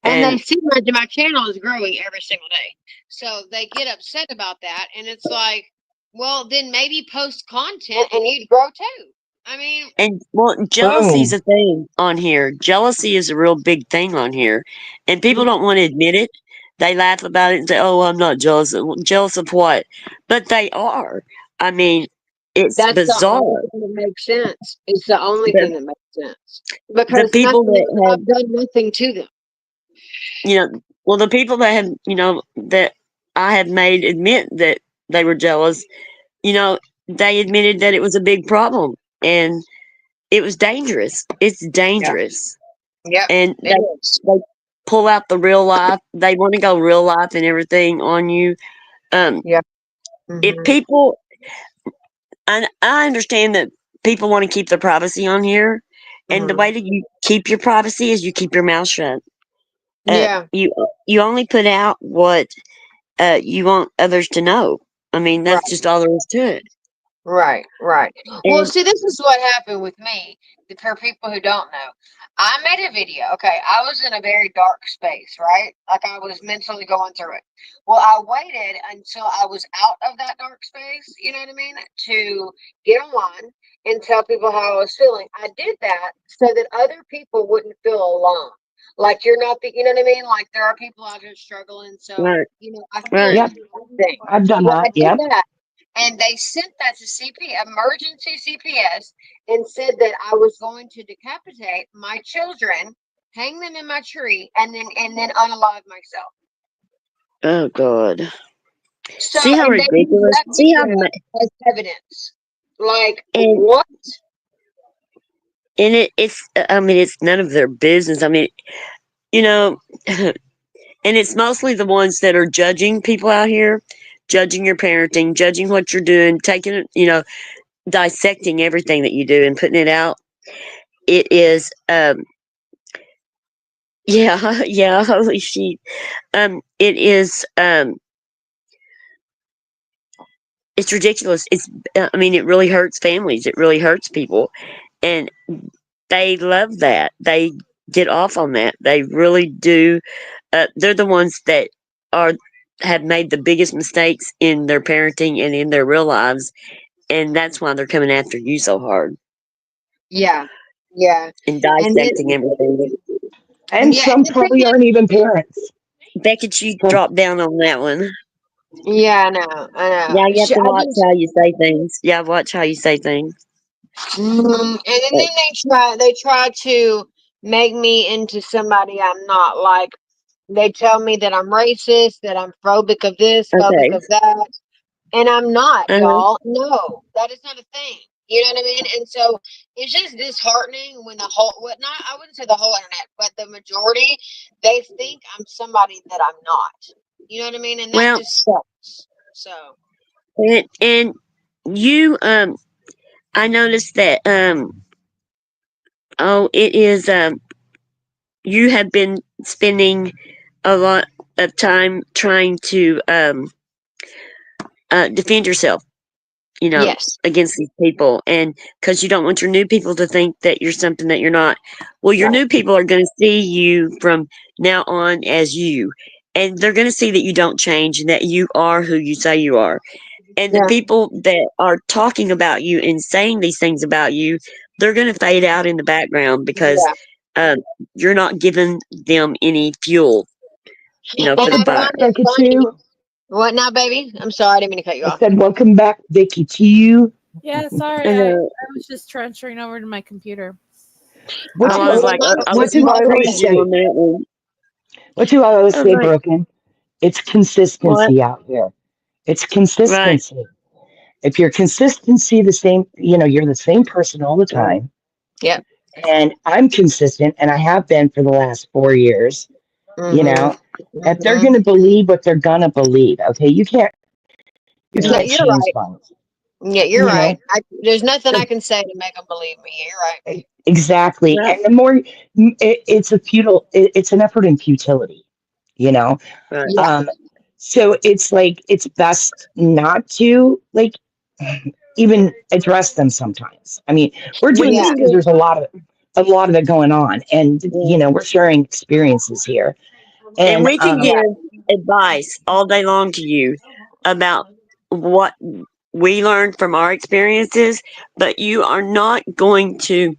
And they And see my channel is growing every single day. So they get upset about that. And it's like, well, then maybe post content and you'd grow too. I mean, well, jealousy is Boom. a thing on here. Jealousy is a real big thing on here, and people don't want to admit it. They laugh about it and say, "Oh, I'm not jealous." Jealous of what? But they are. I mean, it's that's the only bizarre. thing that makes sense. It's the only The thing that makes sense. the Because people nothing, that have I've done nothing to them. well, the people that have that I have made admit that they were jealous. You know, they admitted that it was a big problem and it was dangerous. It's Yeah. dangerous, Yep. and It is. they pull out the real life. They want to go real life and everything on you. Um, Yep. if Hmm. people, and I understand that people want to keep their privacy on here, and the Hmm. way that you keep your privacy is you keep your mouth shut. Yeah. You only put out what you want others to know. I mean, Right. that's just all there is to it. Right, right. Well, And see, this is what happened with me. For people who don't know, I made a video. Okay, I was in a very dark space, right? Like I was mentally going through it. Well, I waited until I was out of that dark space, you know what I mean, to get online and tell people how I was feeling. I did that so that other people wouldn't feel alone. Like you're not the, you know what I mean? Like there are people out there struggling. So, right, I feel right. Yep, you. Thing. I've done Well, I that. did Yep. that and they sent that to emergency CPS and said that I was going to decapitate my children, hang them in my tree, and then unalive myself. Oh God. So See how and they used ridiculous. that See how video as evidence. Like and what? it's. I mean, it's none of their business. I mean, you know, and it's mostly the ones that are judging people out here, judging your parenting, judging what you're doing, taking it, dissecting everything that you do and putting it out. It is, yeah, yeah, holy shit. It is, it's ridiculous. I mean, it really hurts families. It really hurts people. And they love that. They get off on that. They really do. They're the ones that are, have made the biggest mistakes in their parenting and in their real lives. And that's why they're coming after you so hard Yeah, yeah. and And then dissecting everything. And yeah, and some the thing probably is, aren't even parents. Beckett, you So, drop down on that one. yeah, I know. Yeah, you have to I watch just how you say things. Yeah, watch how you say things. and then But, they try to make me into somebody I'm not. Like they tell me that I'm racist, that I'm phobic of this, phobic okay. of that. And I'm not, Uh-huh. y'all. No, that is not a thing. You know what I mean? And so it's just disheartening when the whole, what not, I wouldn't say the whole internet, but the majority, they think I'm somebody that I'm not. You know what I mean? And that Well, just sucks. So, and you, I noticed that, oh, it is, you have been spending a lot of time trying to, defend yourself, you know, yes. against these people. And because you don't want your new people to think that you're something that you're not. Well, your Right. new people are going to see you from now on as you. And they're going to see that you don't change and that you are who you say you are. And the Yeah. people that are talking about you and saying these things about you, they're going to fade out in the background because Yeah. uh, you're not giving them any fuel, for And the I welcome fire. back, find it Becky, funny. too. What now, baby? I'm sorry. I didn't mean to cut you I off. said, welcome back, Vicky, to you. Yeah, sorry, Uh, I was just transferring over to my computer. What I do, was Well, like, I what was do I always freezing say? on that one. What do I always I was say, like, Broken? It's what? consistency out here. It's Right, consistency. If you're consistency the same, you're the same person all the right, time. yeah. And I'm consistent, and I have been for the last 4 years. You Mm-hmm. know, if they're Mm-hmm. going to believe what they're going to believe, okay, you Yeah, can't you're change right. minds. Yeah, you're You right. know, There's nothing I so can say to make them believe me. Yeah, you're right. exactly. right, And the more it's an effort in futility. You know, right, Yeah. um, so it's like it's best not to like even address them sometimes. I mean, we're we doing this Yeah. can because get, there's a lot of it going on, and yeah. we're sharing experiences here. And And we can Yeah. give advice all day long to you about what we learned from our experiences, but you are not going to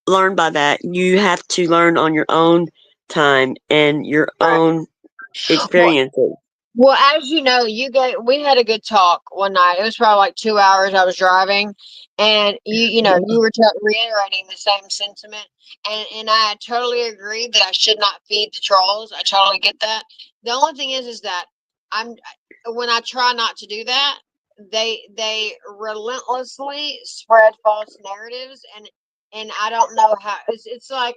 learn by that. You have to learn on your own time and your Right. own Well, experiences. well, as you know, we had a good talk one night. It was probably like 2 hours. I was driving, and you were reiterating the same sentiment, and I totally agree that I should not feed the trolls. I totally get that. The only thing is that I'm when I try not to do that, they relentlessly spread false narratives, and I don't know how. It's like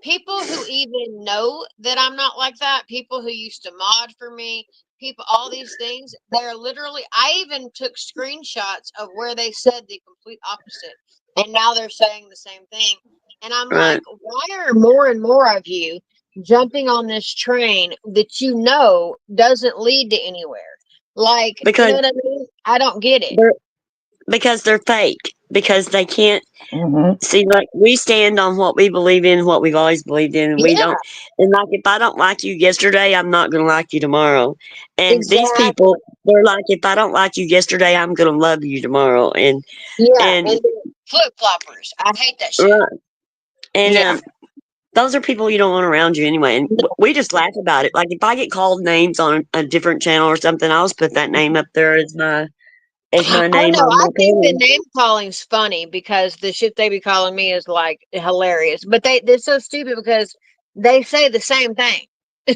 people who even know that I'm not like that, people who used to mod for me, people, all these things, they're literally, I even took screenshots of where they said the complete opposite. And now they're saying the same thing. And I'm like, Right. why are more and more of you jumping on this train that you know doesn't lead to anywhere. Like, you know because what I mean? I don't get it. they're because they're fake. Because they can't Hmm. see, like, we stand on what we believe in, what we've always believed in, and we Yeah, don't. And like, if I don't like you yesterday, I'm not gonna like you tomorrow. And these exactly. people, they're like, if I don't like you yesterday, I'm gonna love you tomorrow. Yeah, And and flip floppers. I hate that shit. right, and Yeah. those are people you don't want around you anyway. And we just laugh about it. Like, if I get called names on a different channel or something, I'll just put that name up there as my I name know. on I my think the page. name calling's funny because the shit they be calling me is like hilarious. But they're so stupid because they say the same thing.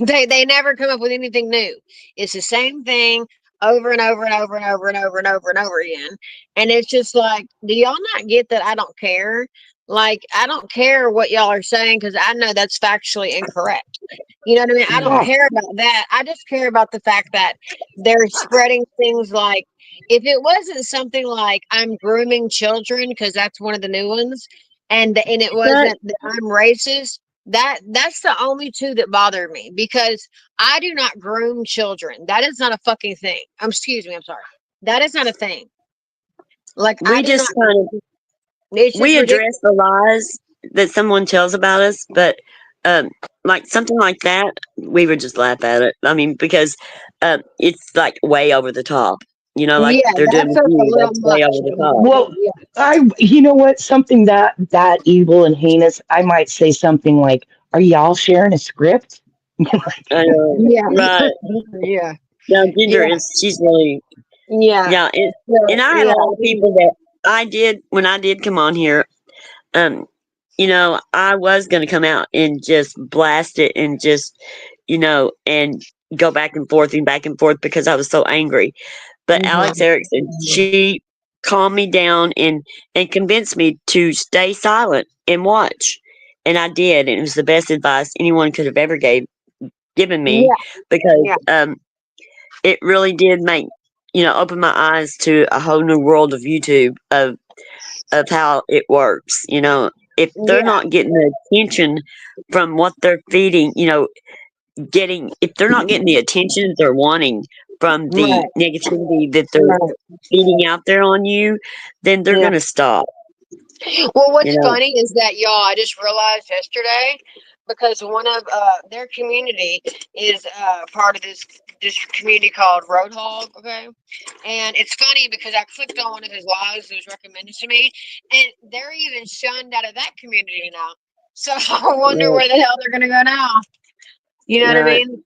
They never come up with anything new. It's the same thing over and over and over and over and over and over and over again. And it's just like, do y'all not get that I don't care? Like, I don't care what y'all are saying because I know that's factually incorrect. You know what I mean? I don't Yeah. care about that. I just care about the fact that they're spreading things like, if it wasn't something like I'm grooming children, because that's one of the new ones, and it But wasn't that I'm racist, that's the only two that bother me because I do not groom children. That is not a fucking thing. Excuse me, I'm sorry. That is not a thing. Like I we do not. just kind of It's just we ridiculous. address the lies that someone tells about us, but um, like something like that, we would just laugh at it. I mean, because it's like way over the top. Like Yeah, they're doing that's with just a you. little That's way much over the for me. top. Well, Yeah, you know what? Something that evil and heinous. I might say something like, "Are y'all sharing a script?" I know, yeah, right? yeah, Yeah, Ginger yeah, is. She's really. yeah. Yeah, and So, I had a yeah, lot of people that I did when I did come on here. Um, I was going to come out and just blast it and just, and go back and forth because I was so angry. But Alex hmm, Erickson, she calmed me down and convinced me to stay silent and watch. And I did, and it was the best advice anyone could have ever given me yeah, because yeah, it really did open my eyes to a whole new world of YouTube of how it works. If they're yeah. not getting the attention from what they're feeding, if they're not getting the attention they're wanting from the Right, negativity that they're right. feeding out there on you, then they're Yeah. gonna stop. Well, You what's know, funny is that y'all, I just realized yesterday because one of their community is part of this community called Roadhog. Okay, and it's funny because I clicked on one of his lives that was recommended to me, and they're even shunned out of that community now. So I wonder right, where the hell they're gonna go now. You know what I right. mean?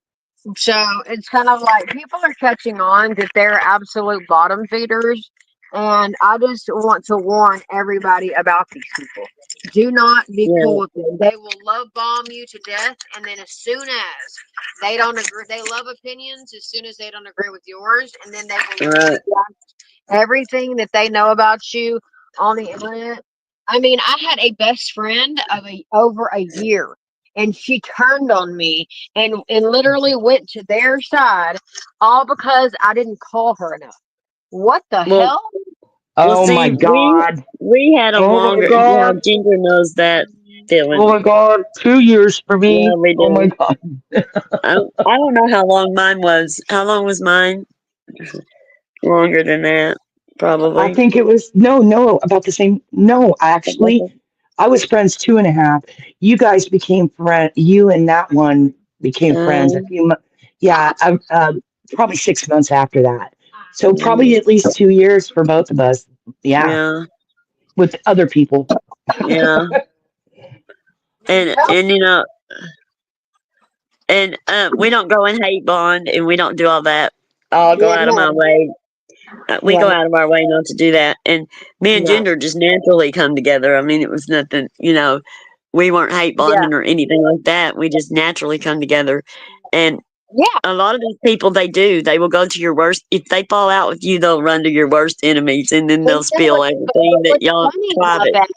So it's kind of like people are catching on that they're absolute bottom feeders. And I just want to warn everybody about these people. Do not be cool Yeah, with them. They will love bomb you to death. And then as soon as they don't agree, they love opinions as soon as they don't agree with yours. And then they will literally right. blast everything that they know about you on the internet. I mean, I had a best friend of over a year and she turned on me and literally went to their side all because I didn't call her enough. What the Well, hell? Oh see, my we God. we had a Oh my longer. Yeah, God. Ginger knows that Oh feeling. my God. 2 years for Yeah, me. we Oh my do. God. I don't know how long mine was. How long was mine? Longer than that, I probably. think it was no, about the same. No, actually, I was friends 2.5. You guys became friend. You and that one became friends a Um, few months. Yeah, probably 6 months after that. So probably mm, at least 2 years for both of us. Yeah, yeah, with other people. yeah, and we don't go and hate bond, and we don't do all that. I'll go Yeah, out of my no, way. We go right. out of our way not to do that. And me and No. Ginger just naturally come together. I mean, it was nothing. We weren't hate Yeah. bonding or anything like that. We just naturally come together. And Yeah. a lot of these people, they do. They will go to your worst. If they fall out with you, they'll run to your worst enemies, and then Well, they'll you know spill everything that what's y'all funny about private. that?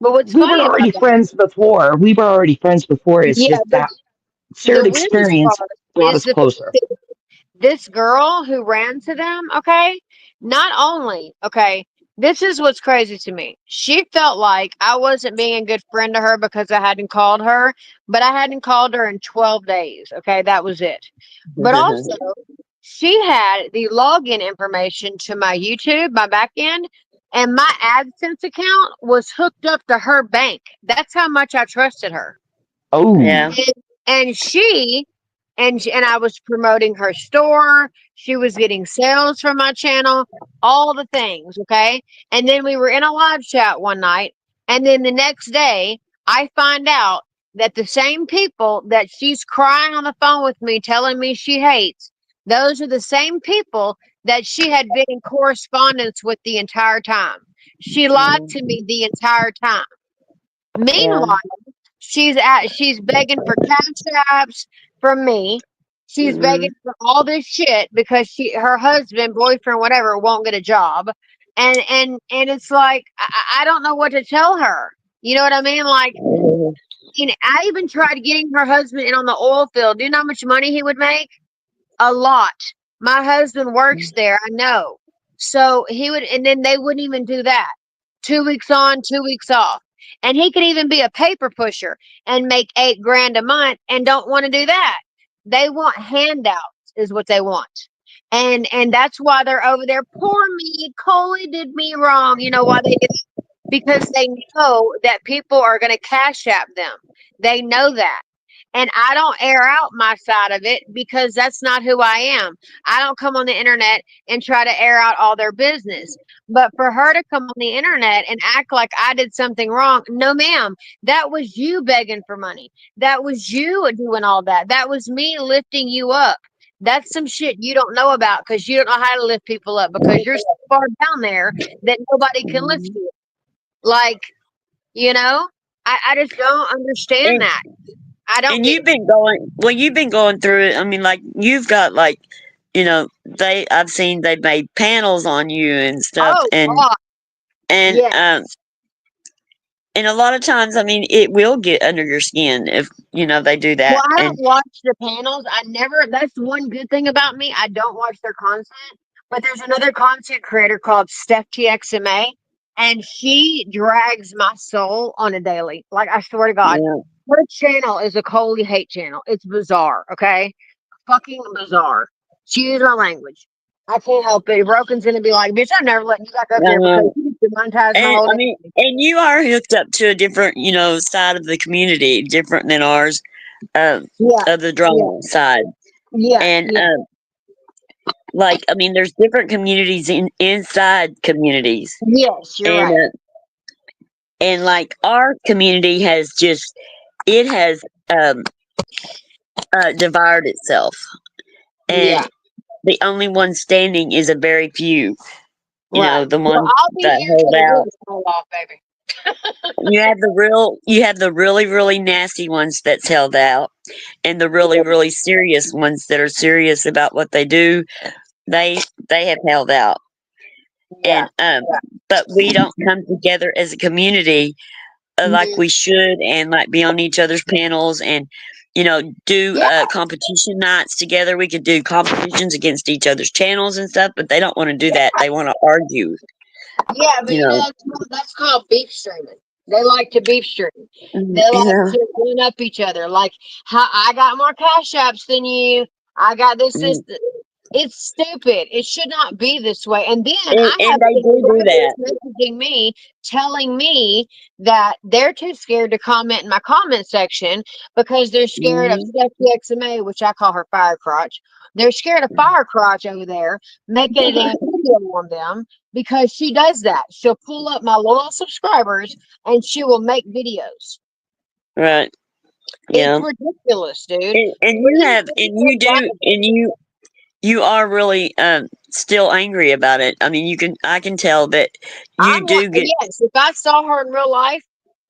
But what's We were funny about already that? friends before. We were already friends before. It's Yeah, just but that the shared weirdest experience part brought is us that closer. this girl who ran to them, okay, not only, okay, This is what's crazy to me. She felt like I wasn't being a good friend to her because I hadn't called her, but I hadn't called her in 12 days. Okay, that was it. But also, she had the login information to my YouTube, my back end, and my AdSense account was hooked up to her bank. That's how much I trusted her. Yeah. Oh, And and I was promoting her store. She was getting sales from my channel, all the things, okay? And then we were in a live chat one night, and then the next day, I find out that the same people that she's crying on the phone with me, telling me she hates, those are the same people that she had been in correspondence with the entire time. She lied to me the entire time. Yeah. Meanwhile, she's begging for cash apps from me. She's Mhm. begging for all this shit because her husband, boyfriend, whatever, won't get a job. And it's like I don't know what to tell her. You know what I mean? Like, I even tried getting her husband in on the oil field. Do you know how much money he would make? A lot. My husband works there, I know. So he would, and then they wouldn't even do that. 2 weeks on, 2 weeks off. And he could even be a paper pusher and make 8 grand a month and don't want to do that. They want handouts, is what they want. And that's why they're over there. Poor me, Coley did me wrong. You know why they did? Because they know that people are going to cash app them. They know that. And I don't air out my side of it because that's not who I am. I don't come on the internet and try to air out all their business. But for her to come on the internet and act like I did something wrong, no, ma'am, that was you begging for money. That was you doing all that. That was me lifting you up. That's some shit you don't know about because you don't know how to lift people up because you're so far down there that nobody can lift you. Like, you know, I just don't understand And that. I don't and get it. you've been going through it. I mean, like you've got like, I've seen they've made panels on you and stuff, Oh and God, and yeah. um and a lot of times, I mean, it will get under your skin if they do Well, that. I And don't watch the panels. I never. That's one good thing about me. I don't watch their content. But there's another content creator called Steph TXMA, and she drags my soul on a daily. Like I swear to God, yeah, her channel is a Coley hate channel. It's bizarre. Okay, fucking bizarre. She used my language. I can't help it. Broken's gonna be like, bitch, I'm never letting you back up there uh, because you demonetized my and whole I mean, name. and you are hooked up to a different, side of the community, different than ours, uh, Yeah, of the yeah, drama side. yeah, And yeah. like, I mean, there's different communities inside communities, Yes, you're and right. like our community has just it has um devoured itself, Yeah, and the only one standing is a very few. right. The Well, ones I'll be that here hold till the out. wheels fall off, baby. You have the really, really nasty ones that's held out, and the really, really serious ones that are serious about what they do. They they have held out, Yeah, and but we don't come together as a community like mhm. we should, and like be on each other's panels, and do Yeah, competition nights together. We could do competitions against each other's channels and stuff, but they don't want to do that. yeah, They want to argue. yeah. But You you know know. that's called beef streaming. They like to beef stream. They like Yeah. to one up each other. Like, how I got more cash apps than you. I got this. Mm. It's stupid. It should not be this way. And then I And have they do subscribers that. messaging me, telling me that they're too scared to comment in my comment section because they're scared of Mhm. Steffi XMA, which I call her fire crotch. They're scared of fire crotch over there, making it a video on them because she does that. She'll pull up my loyal subscribers and she will make videos. Right. It's Yeah. ridiculous, dude. And you Please have, don't and get you do, that. and you are really still angry about it. I mean, I can tell that you do get. Yes, if I saw her in real life,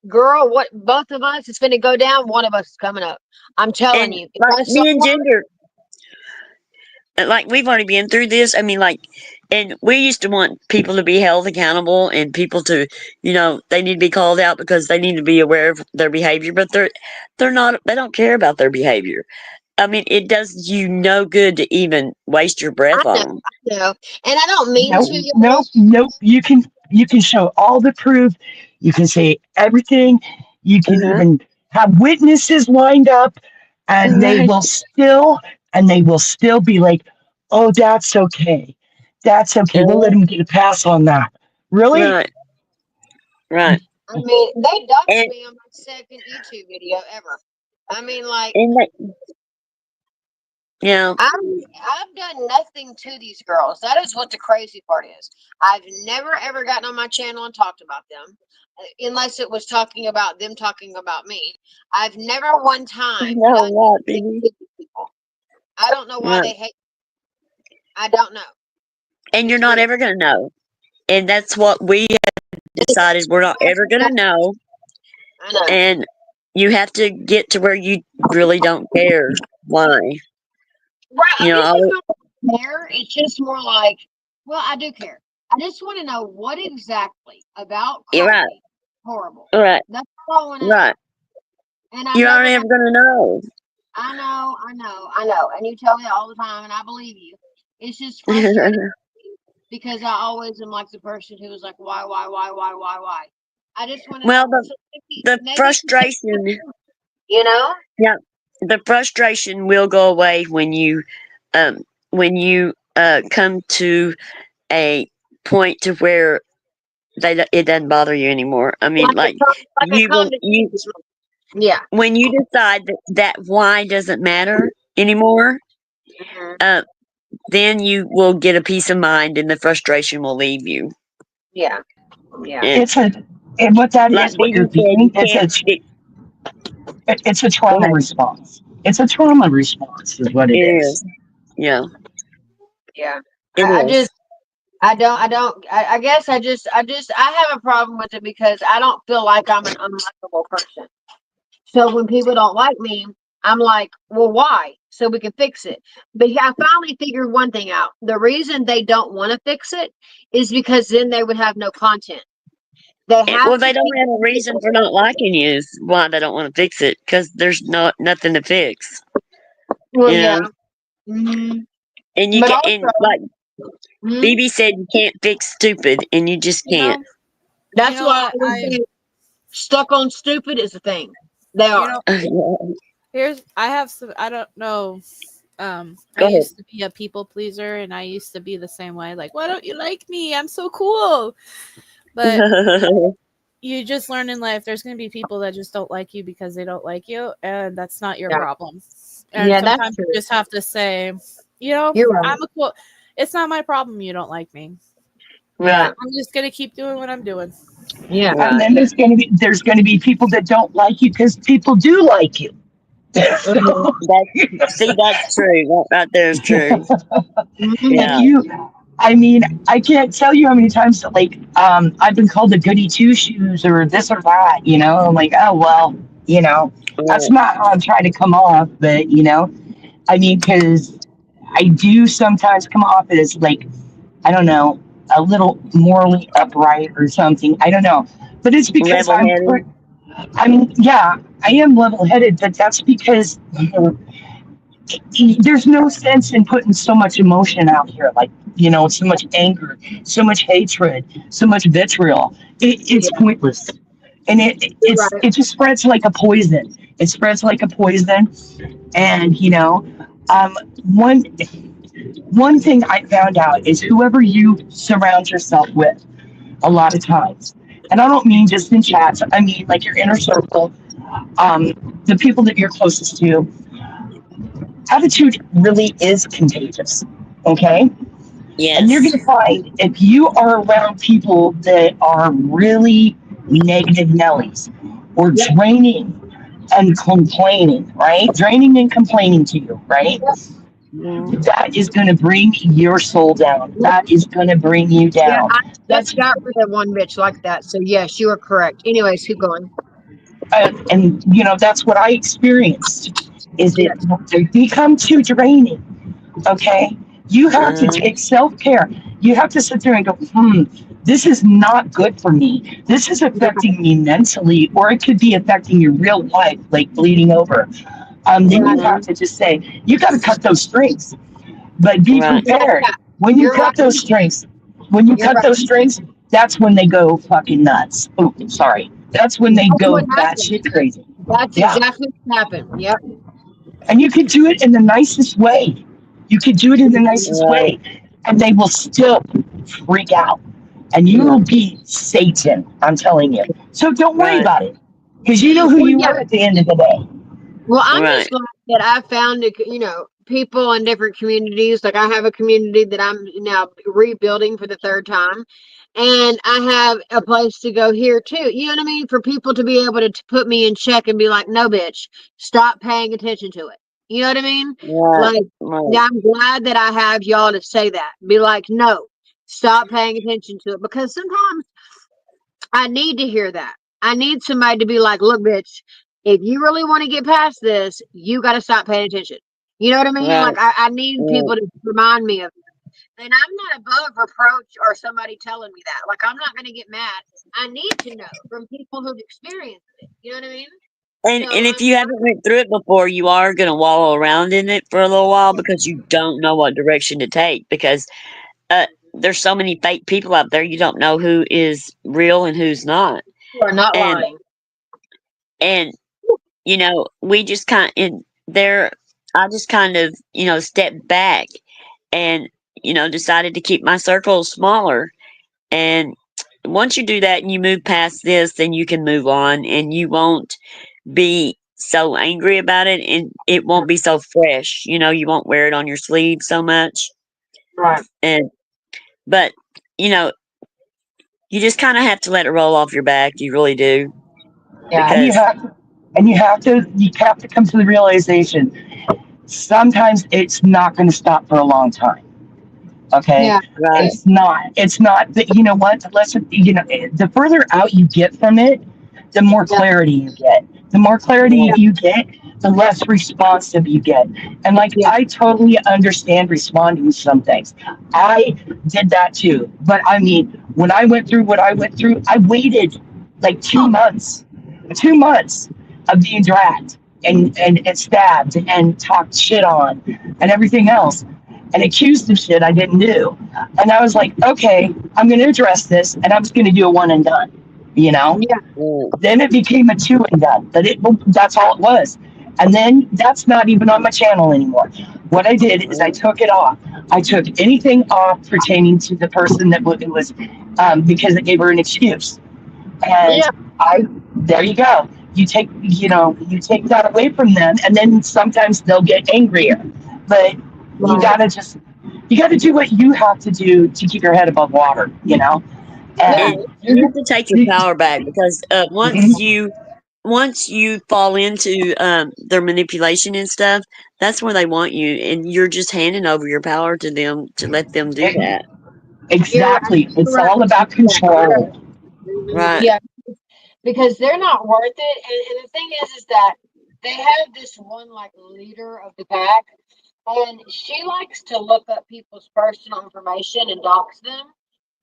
girl, what both of us is gonna go down, one of us is coming up. I'm telling And you. If like I saw me and her, Ginger, like we've already been through this. I mean, like, and we used to want people to be held accountable and people to, they need to be called out because they need to be aware of their behavior, but they're not. They don't care about their behavior. I mean, it does you no good to even waste your I breath know, on them. I know. And I don't mean nope, to, y'all. nope, nope. You can. You can show all the proof. You can say everything. You can Uh-huh. even have witnesses lined up, and Right. they will still be like, "Oh, that's okay. That's okay. We'll let Uh-huh. him get a pass on that." Really? Right. Right. I mean, they doxed And me on my second YouTube video ever. I mean, like, and they, yeah. I've done nothing to these girls. That is what the crazy part is. I've never ever gotten on my channel and talked about them, unless it was talking about them talking about me. I've never one time No, done right, anything baby. to these people. I don't know why Right. they hate. I don't know. And you're It's not weird. ever gonna know. And that's what we decided we're not ever gonna know. I know. And you have to get to where you really don't care why. Right. You I'm know, usually I, not care. It's just more like, well, I do care. I just want to know what exactly about you're right, Carly horrible. right, That's all I want to know. right. And I'm You're not never ever gonna. gonna know. I know. And you tell me all the time, and I believe you. It's just frustrating because I always am like the person who is like, why? I just want to Well, know. So the maybe, frustration, you know? yeah, the frustration will go away um, when you come to a point to where it doesn't bother you anymore. I mean, Like a, like like a you condescension. Yeah. when you decide that why doesn't matter anymore, Hmm. uh, then you will get a peace of mind, and the frustration will leave you. Yeah. Yeah. And It's a and what that like is, what you're Bibi said, doing, you can't. it's a Go trauma ahead. response. It's a trauma response, is what It it is. is. Yeah, Yeah. it I is. just, I guess I have a problem with it because I don't feel like I'm an unlikable person. So when people don't like me, I'm like, well, why? So we can fix it. But yeah, I finally figured one thing out. The reason they don't want to fix it is because then they would have no content. They have Well, to they don't keep have a reason for not liking you. Is why they don't want to fix it because there's nothing to fix. well, You yeah. know, Hmm. and you But can, also, and like mhm, Bibi said, you can't fix stupid, and you just You can't. know, you that's know why I what? always say stuck on stupid is a thing. They You are. know, I have some. I don't know. I Go ahead. used to be a people pleaser, and I used to be the same way. Like, why don't you like me? I'm so cool. But you just learn in life there's going to be people that just don't like you because they don't like you, and that's not your Yeah. problem. And Yeah, that's sometimes you true. just have to say, you know, You're right. I'm a cool. It's not my problem you don't like me. Right, Yeah. I'm just going to keep doing what I'm doing. Yeah. And right. then there's going to be people that don't like you because people do like you. Mhm. So, That's true. That right there is true. and Yeah. Mhm. I mean, I can't tell you how many times that like I've been called a goody two shoes or this or that. I'm like, oh well, that's Right. not how I'm trying to come off. But I mean, because I do sometimes come off as like, I don't know, a little morally upright or something. I don't know, but it's because Level headed. I mean, yeah, I am level headed, but that's because there's no sense in putting so much emotion out here, like so much anger, so much hatred, so much vitriol. It's Yeah. pointless, and You're right. it just spreads like a poison. It spreads like a poison, and um, one one thing I found out is whoever you surround yourself with, a lot of times, and I don't mean just in chats. I mean like your inner circle, um, the people that you're closest to. Attitude really is contagious. Okay. And you're Yes. going to find if you are around people that are really negative Nellies or Yep. draining and complaining, right? Draining and complaining to you, right? Mhm. That is going to bring your soul down. Yep. That is going to bring you Yeah, down. I just That's got rid of one bitch like that. So yes, you are correct. Anyways, keep going. and that's what I experienced. Is it Yes. they become too draining? Okay. You have to Uh, take self care. You have to sit there and go, this is not good for me. This is affecting me mentally, or it could be affecting your real life, like bleeding over. Then you Right. have mhm. to just say, you got to cut those strings, but be Right. Yeah, prepared. yeah. When you You're right. cut those strings, when you You're cut right. those strings, that's when they go fucking nuts. Oh, sorry. That's when they That's go what happened. batshit crazy. That's Yeah. exactly what happened. Yep. And you could do it in the nicest way. You could do it in the nicest Right. way. And they will still freak out. And you will be Satan, I'm telling you. So don't worry Right. about it. Because you know who Well, you yeah. are at the end of the day. Well, I'm just Right. glad that I found, people in different communities. Like I have a community that I'm now rebuilding for the third time, and I have a place to go here too. You know what I mean? For people to be able to put me in check and be like, "No, bitch, stop paying attention to it." You know what I mean? Right. Like, Right. yeah, I'm glad that I have y'all to say that. Be like, "No, stop paying attention to it," because sometimes I need to hear that. I need somebody to be like, look, bitch, if you really want to get past this, you got to stop paying attention. You know what I mean? Right. Like, I need Right. people to remind me of that. And I'm not above reproach or somebody telling me that. Like, I'm not going to get mad. I need to know from people who've experienced it. You know what I mean? And So if you haven't went through it before, you are gonna wallow around in it for a little while because you don't know what direction to take because uh there's so many fake people out there, you don't know who is real and who's not. you are not And lying. and we just kind in there I just kind of, stepped back and decided to keep my circle smaller. And once you do that and you move past this, then you can move on and you won't be so angry about it and it won't be so fresh. You won't wear it on your sleeve so much. Right. And but you know, you just kind of have to let it roll off your back. You really do Yeah. And you because have you have to come to the realization sometimes it's not going to stop for a long time. Okay, Yeah. right, it's not that, you know what, unless the further out you get from it, the more Yeah. clarity you get. The more clarity right, Yeah. you get, the less responsive you get. And like, Yeah. I totally understand responding to some things. I did that too. But I mean, when I went through what I went through, I waited like 2 months, 2 months of being dragged and stabbed and talked shit on and everything else and accused of shit I didn't do. And I was like, okay, I'm going to address this and I'm just going to do a one and done, you know? Yeah. right, Then it became a two and done, but that's all it was. And then that's not even on my channel anymore. What I did is I right, took it off. I took anything off pertaining to the person that it was because it gave her an excuse. And Yeah. there you go. You take that away from them, and then sometimes they'll get angrier. But you Right. gotta just, you gotta do what you have to do to keep your head above water, Yeah. And and you have to take your power back because Mhm. once you fall into their manipulation and stuff, that's where they want you, and you're just handing over your power to them to let them do that. You're right. Exactly. You're It's right. all about Yeah. control. Right, Yeah. Because they're not worth it. And the thing is that they have this one like leader of the pack, and she likes to look up people's personal information and dox them.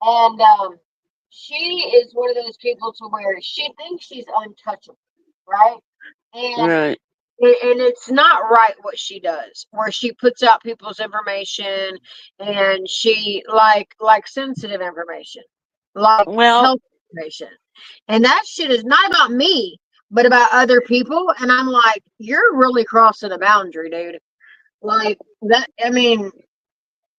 And she is one of those people to where she thinks she's untouchable, right? And right. and it's not right what she does, where she puts out people's information and she like sensitive information, like Well, health information. And that shit is not about me, but about other people. And I'm like, you're really crossing a boundary, dude. Like that. I mean, and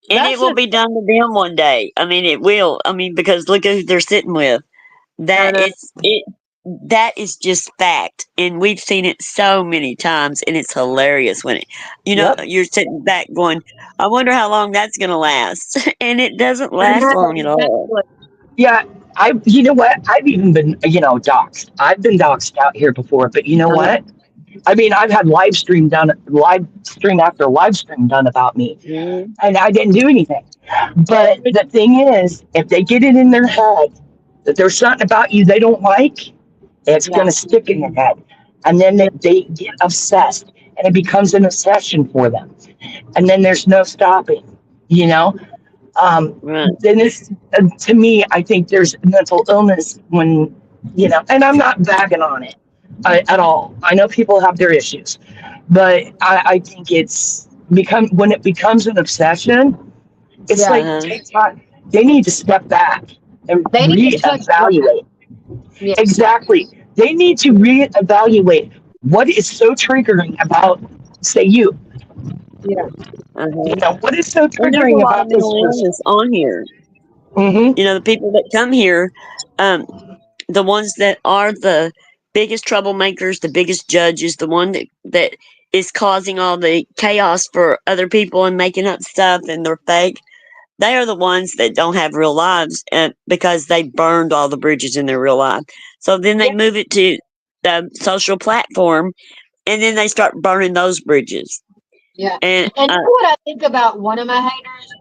it that's will just, be done to them one day. I mean, it will. I mean, because look at who they're sitting with. I That know. is it. That is just fact, and we've seen it so many times, and it's hilarious when Yep. you're sitting back going, "I wonder how long that's going to last," and it doesn't I last know long at all. exactly. Yeah. You know what? I've even been, doxxed. I've been doxxed out here before, but you know Uh, what? I mean, I've had live stream after live stream done about me, Mhm. and I didn't do anything. But the thing is, if they get it in their head that there's something about you they don't like, it's yeah. going to stick in their head. And then Yeah. they get obsessed, and it becomes an obsession for them. And then there's no stopping, you know? Right. Then it's, to me, I think there's mental illness when, and I'm not bagging on it at all. I know people have their issues, but I think when it becomes an obsession, it's Yeah. like Uh-huh. take time. They need to step back and They need to touch grass. reevaluate. Yes. Exactly. They need to reevaluate what is so triggering about, say, you. Yeah. You Uh-huh. know, what is so And there's a triggering lot of about this mental person? illness on here. Mm-hmm. You know, the people that come here, um, the ones that are the biggest troublemakers, the biggest judges, the one that is causing all the chaos for other people and making up stuff and they're fake. They are the ones that don't have real lives because they burned all the bridges in their real life. So then they Yeah. move it to the social platform and then they start burning those bridges. Yeah. And And you know what I think about one of my haters?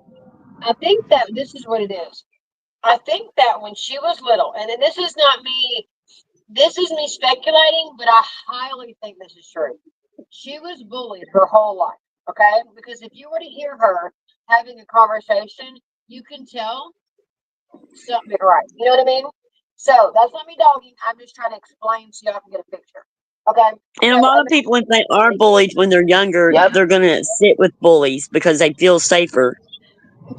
I think that this is what it is. I think that when she was little, and then this is me speculating, but I highly think this is true. She was bullied her whole life, okay? Because if you were to hear her having a conversation, you can tell something ain't right. You know what I mean? So that's not me dogging. I'm just trying to explain so y'all can get a picture. Okay? and a So lot of people, if they are bullied when they're younger, Yep. they're going to sit with bullies because they feel safer.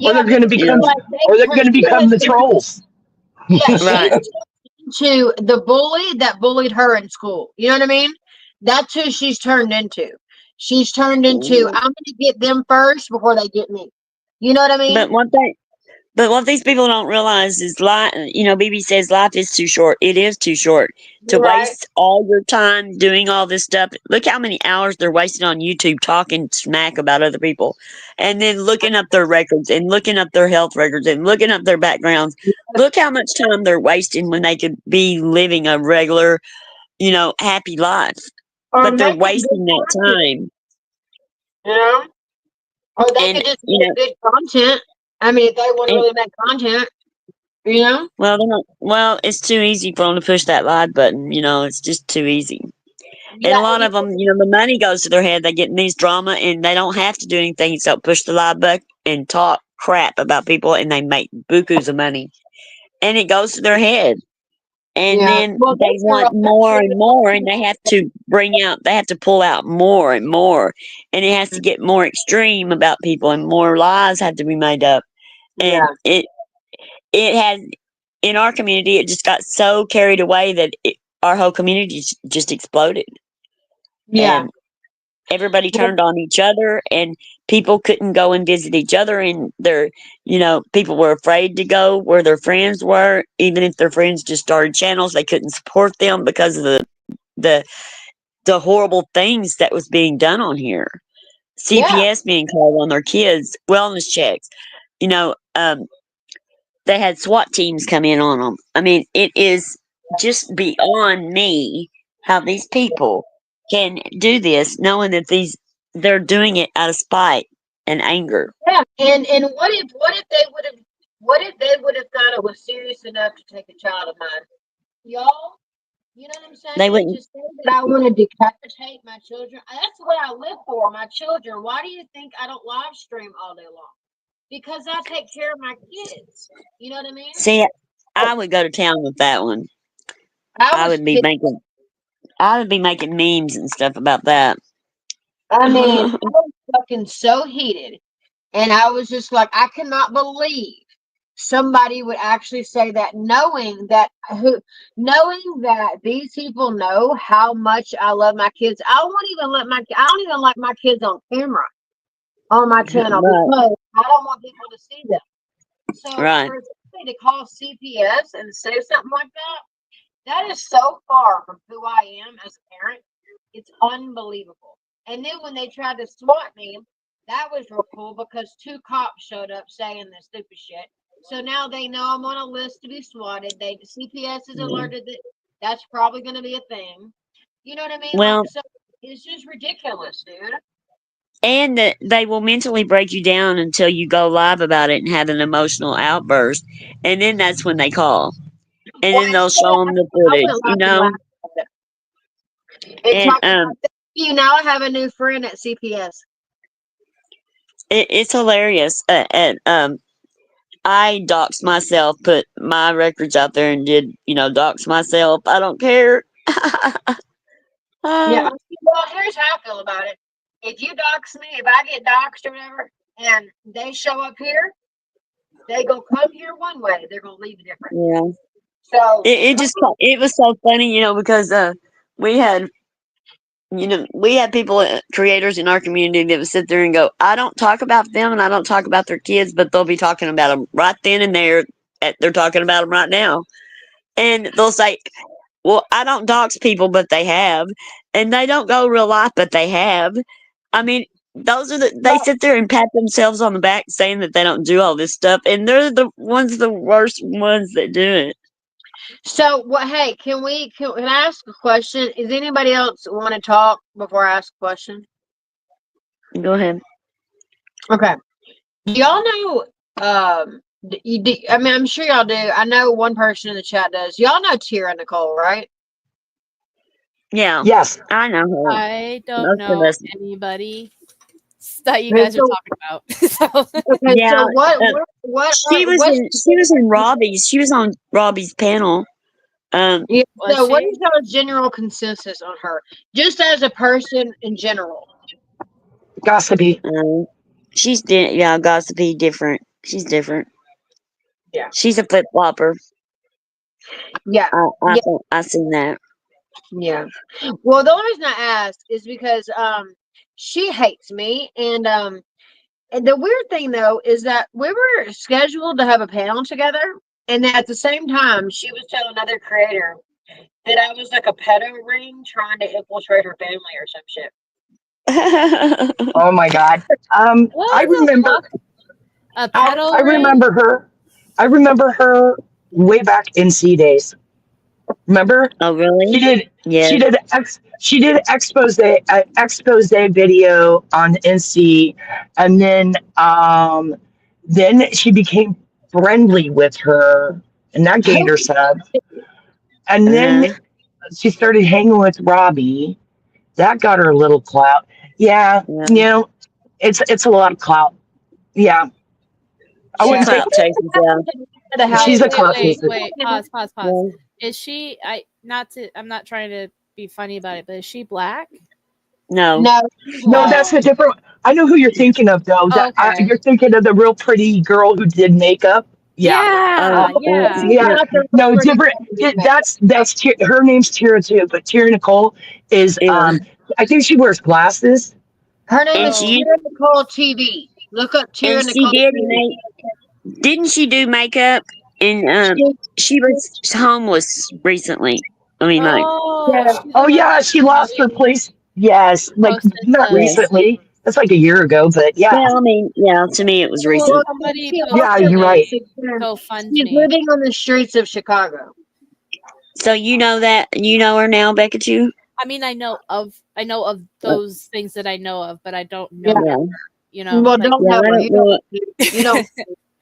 Or yeah, they're going to because You it's become, know, like become she the has trolls. yeah, she's right? to the bully that bullied her in school. You know what I mean? That's who she's turned into. She's turned into, I'm going to get them first before they get me. You know what I mean? But one thing, but what these people don't realize is life. You know, BB says life is too short. It is too short to You're right. waste all your time doing all this stuff. Look how many hours they're wasting on YouTube talking smack about other people, and then looking up their records and looking up their health records and looking up their backgrounds. Look how much time they're wasting when they could be living a regular, happy life. Or But they're making good wasting that content, time. you know? Or they And could just make good content. I mean, if they want to and really make content, you know? well, they're not, well, it's too easy for them to push that like button. It's just too easy. And Yeah, a lot of them, the money goes to their head. They get in these drama, and they don't have to do anything except push the live button and talk crap about people, and they make bukus of money. And it goes to their head, and yeah. then Well, they this want girl, more and more, and they have to pull out more and more, and it has to get more extreme about people, and more lies have to be made up, and yeah, it has in our community. It just got so carried away that our whole community just exploded, yeah, and everybody well, turned on each other, and people couldn't go and visit each other, and people were afraid to go where their friends were. Even if their friends just started channels, they couldn't support them because of the the horrible things that was being done on here. yeah, CPS being called on their kids, wellness checks. you know um they had SWAT teams come in on them. I mean, it is just beyond me how these people can do this, knowing that they're doing it out of spite and anger. yeah. And what if they would have thought it was serious enough to take a child of mine? Y'all, you know what I'm They saying? wouldn't. To say that I want to decapitate my children, that's what I live for, my children. Why do you think I don't live stream all day long? Because I take care of my kids. You know what I mean? See, I would go to town with that one. I I was would be pissed. making. I would be making memes and stuff about that. I mean, I was fucking so heated. And I was just like, I cannot believe somebody would actually say that, knowing that these people know how much I love my kids. I don't even like my kids on camera on my channel Right, because I don't want people to see them. So right. for somebody to call CPS and say something like that, that is so far from who I am as a parent. It's unbelievable. And then when they tried to SWAT me, that was real cool because two cops showed up saying this stupid shit. So now they know I'm on a list to be swatted. CPS is Yeah. alerted that that's probably going to be a thing. You know what I mean? Like, Well, so it's just ridiculous, dude. and that they will mentally break you down until you go live about it and have an emotional outburst, and then that's when they call, and Well, then they'll instead, show them the I went footage. live and laughed at it and And talked about that. You now I have a new friend at CPS. it's hilarious. And I doxed myself, put my records out there, and did dox myself. I don't care. Yeah. Uh, Well, here's how I feel about it. If you dox me, if I get doxed or whatever, and they show up here, They gonna come here one way, they're gonna leave different. Yeah. So It was so funny, because we had we had people, creators in our community that would sit there and go, I don't talk about them and I don't talk about their kids, but they'll be talking about them right then and there. They're talking about them right now. And they'll say, well, I don't dox people, but they have. And they don't go real life, but they have. I mean, they sit there and pat themselves on the back saying that they don't do all this stuff. And they're the worst ones that do it. so what? Hey, can I ask a question? Is anybody else want to talk before I ask a question? Go ahead. Okay. Do y'all know? I mean, I'm sure y'all do. I know one person in the chat does. Y'all know Tira Nicole, right? Yeah. Yes. I know her. I don't Most of know us. anybody that you guys are talking about. So, Okay, Yeah. so what She was in Robbie's. She was on Robbie's panel. Yeah, Was so what she? is your general consensus on her? Just as a person in general. Gossipy. Gossipy, different. She's different. Yeah. She's a flip flopper. Yeah. I seen that. Yeah. Well, the only reason I asked is because she hates me, and the weird thing though is that we were scheduled to have a panel together, and at the same time she was telling another creator that I was like a pedo ring trying to infiltrate her family or some shit. Oh my God. What I the remember. fuck? A pedal I ring? remember her. I remember her way back in C days. Remember? Oh, really? She did. Yeah. She did expose video on NC, and then she became friendly with her, and that gained her sub. And then Uh-huh. she started hanging with Robbie. That got her a little clout. Yeah, Yeah. it's a lot of clout. Yeah, I She wouldn't say clout chases, yeah. she's a Wait, clout chaser. Pause. Yeah. Is she? I'm not trying to be funny about it, but is she black? No. No. No, that's a different. I know who you're thinking of, though. Okay. You're thinking of the real pretty girl who did makeup. Yeah. Yeah, yeah. Yeah. Not the No, pretty different. woman. Her name's Tira too, but Tira Nicole is. Yeah. I think she wears glasses. Her name And is she Tira Nicole TV. Look up Tira and she Nicole did TV. didn't she do makeup? And she was homeless recently. I mean, like, Oh, Yeah. she's the Oh one yeah, that she lost her Bobby place. Yes, like posted not the. yes. recently. That's like a year ago, but yeah, Well, I mean, yeah. To me, it was Well, recent. somebody She yeah, posted also you're a right. she's GoFundMe. living on the streets of Chicago. So you know her now, Becca, too. I mean, I know of those things that I know of, but I don't know Yeah. her. Yeah. You know, Well, like, don't Yeah. help I her. don't know. You don't.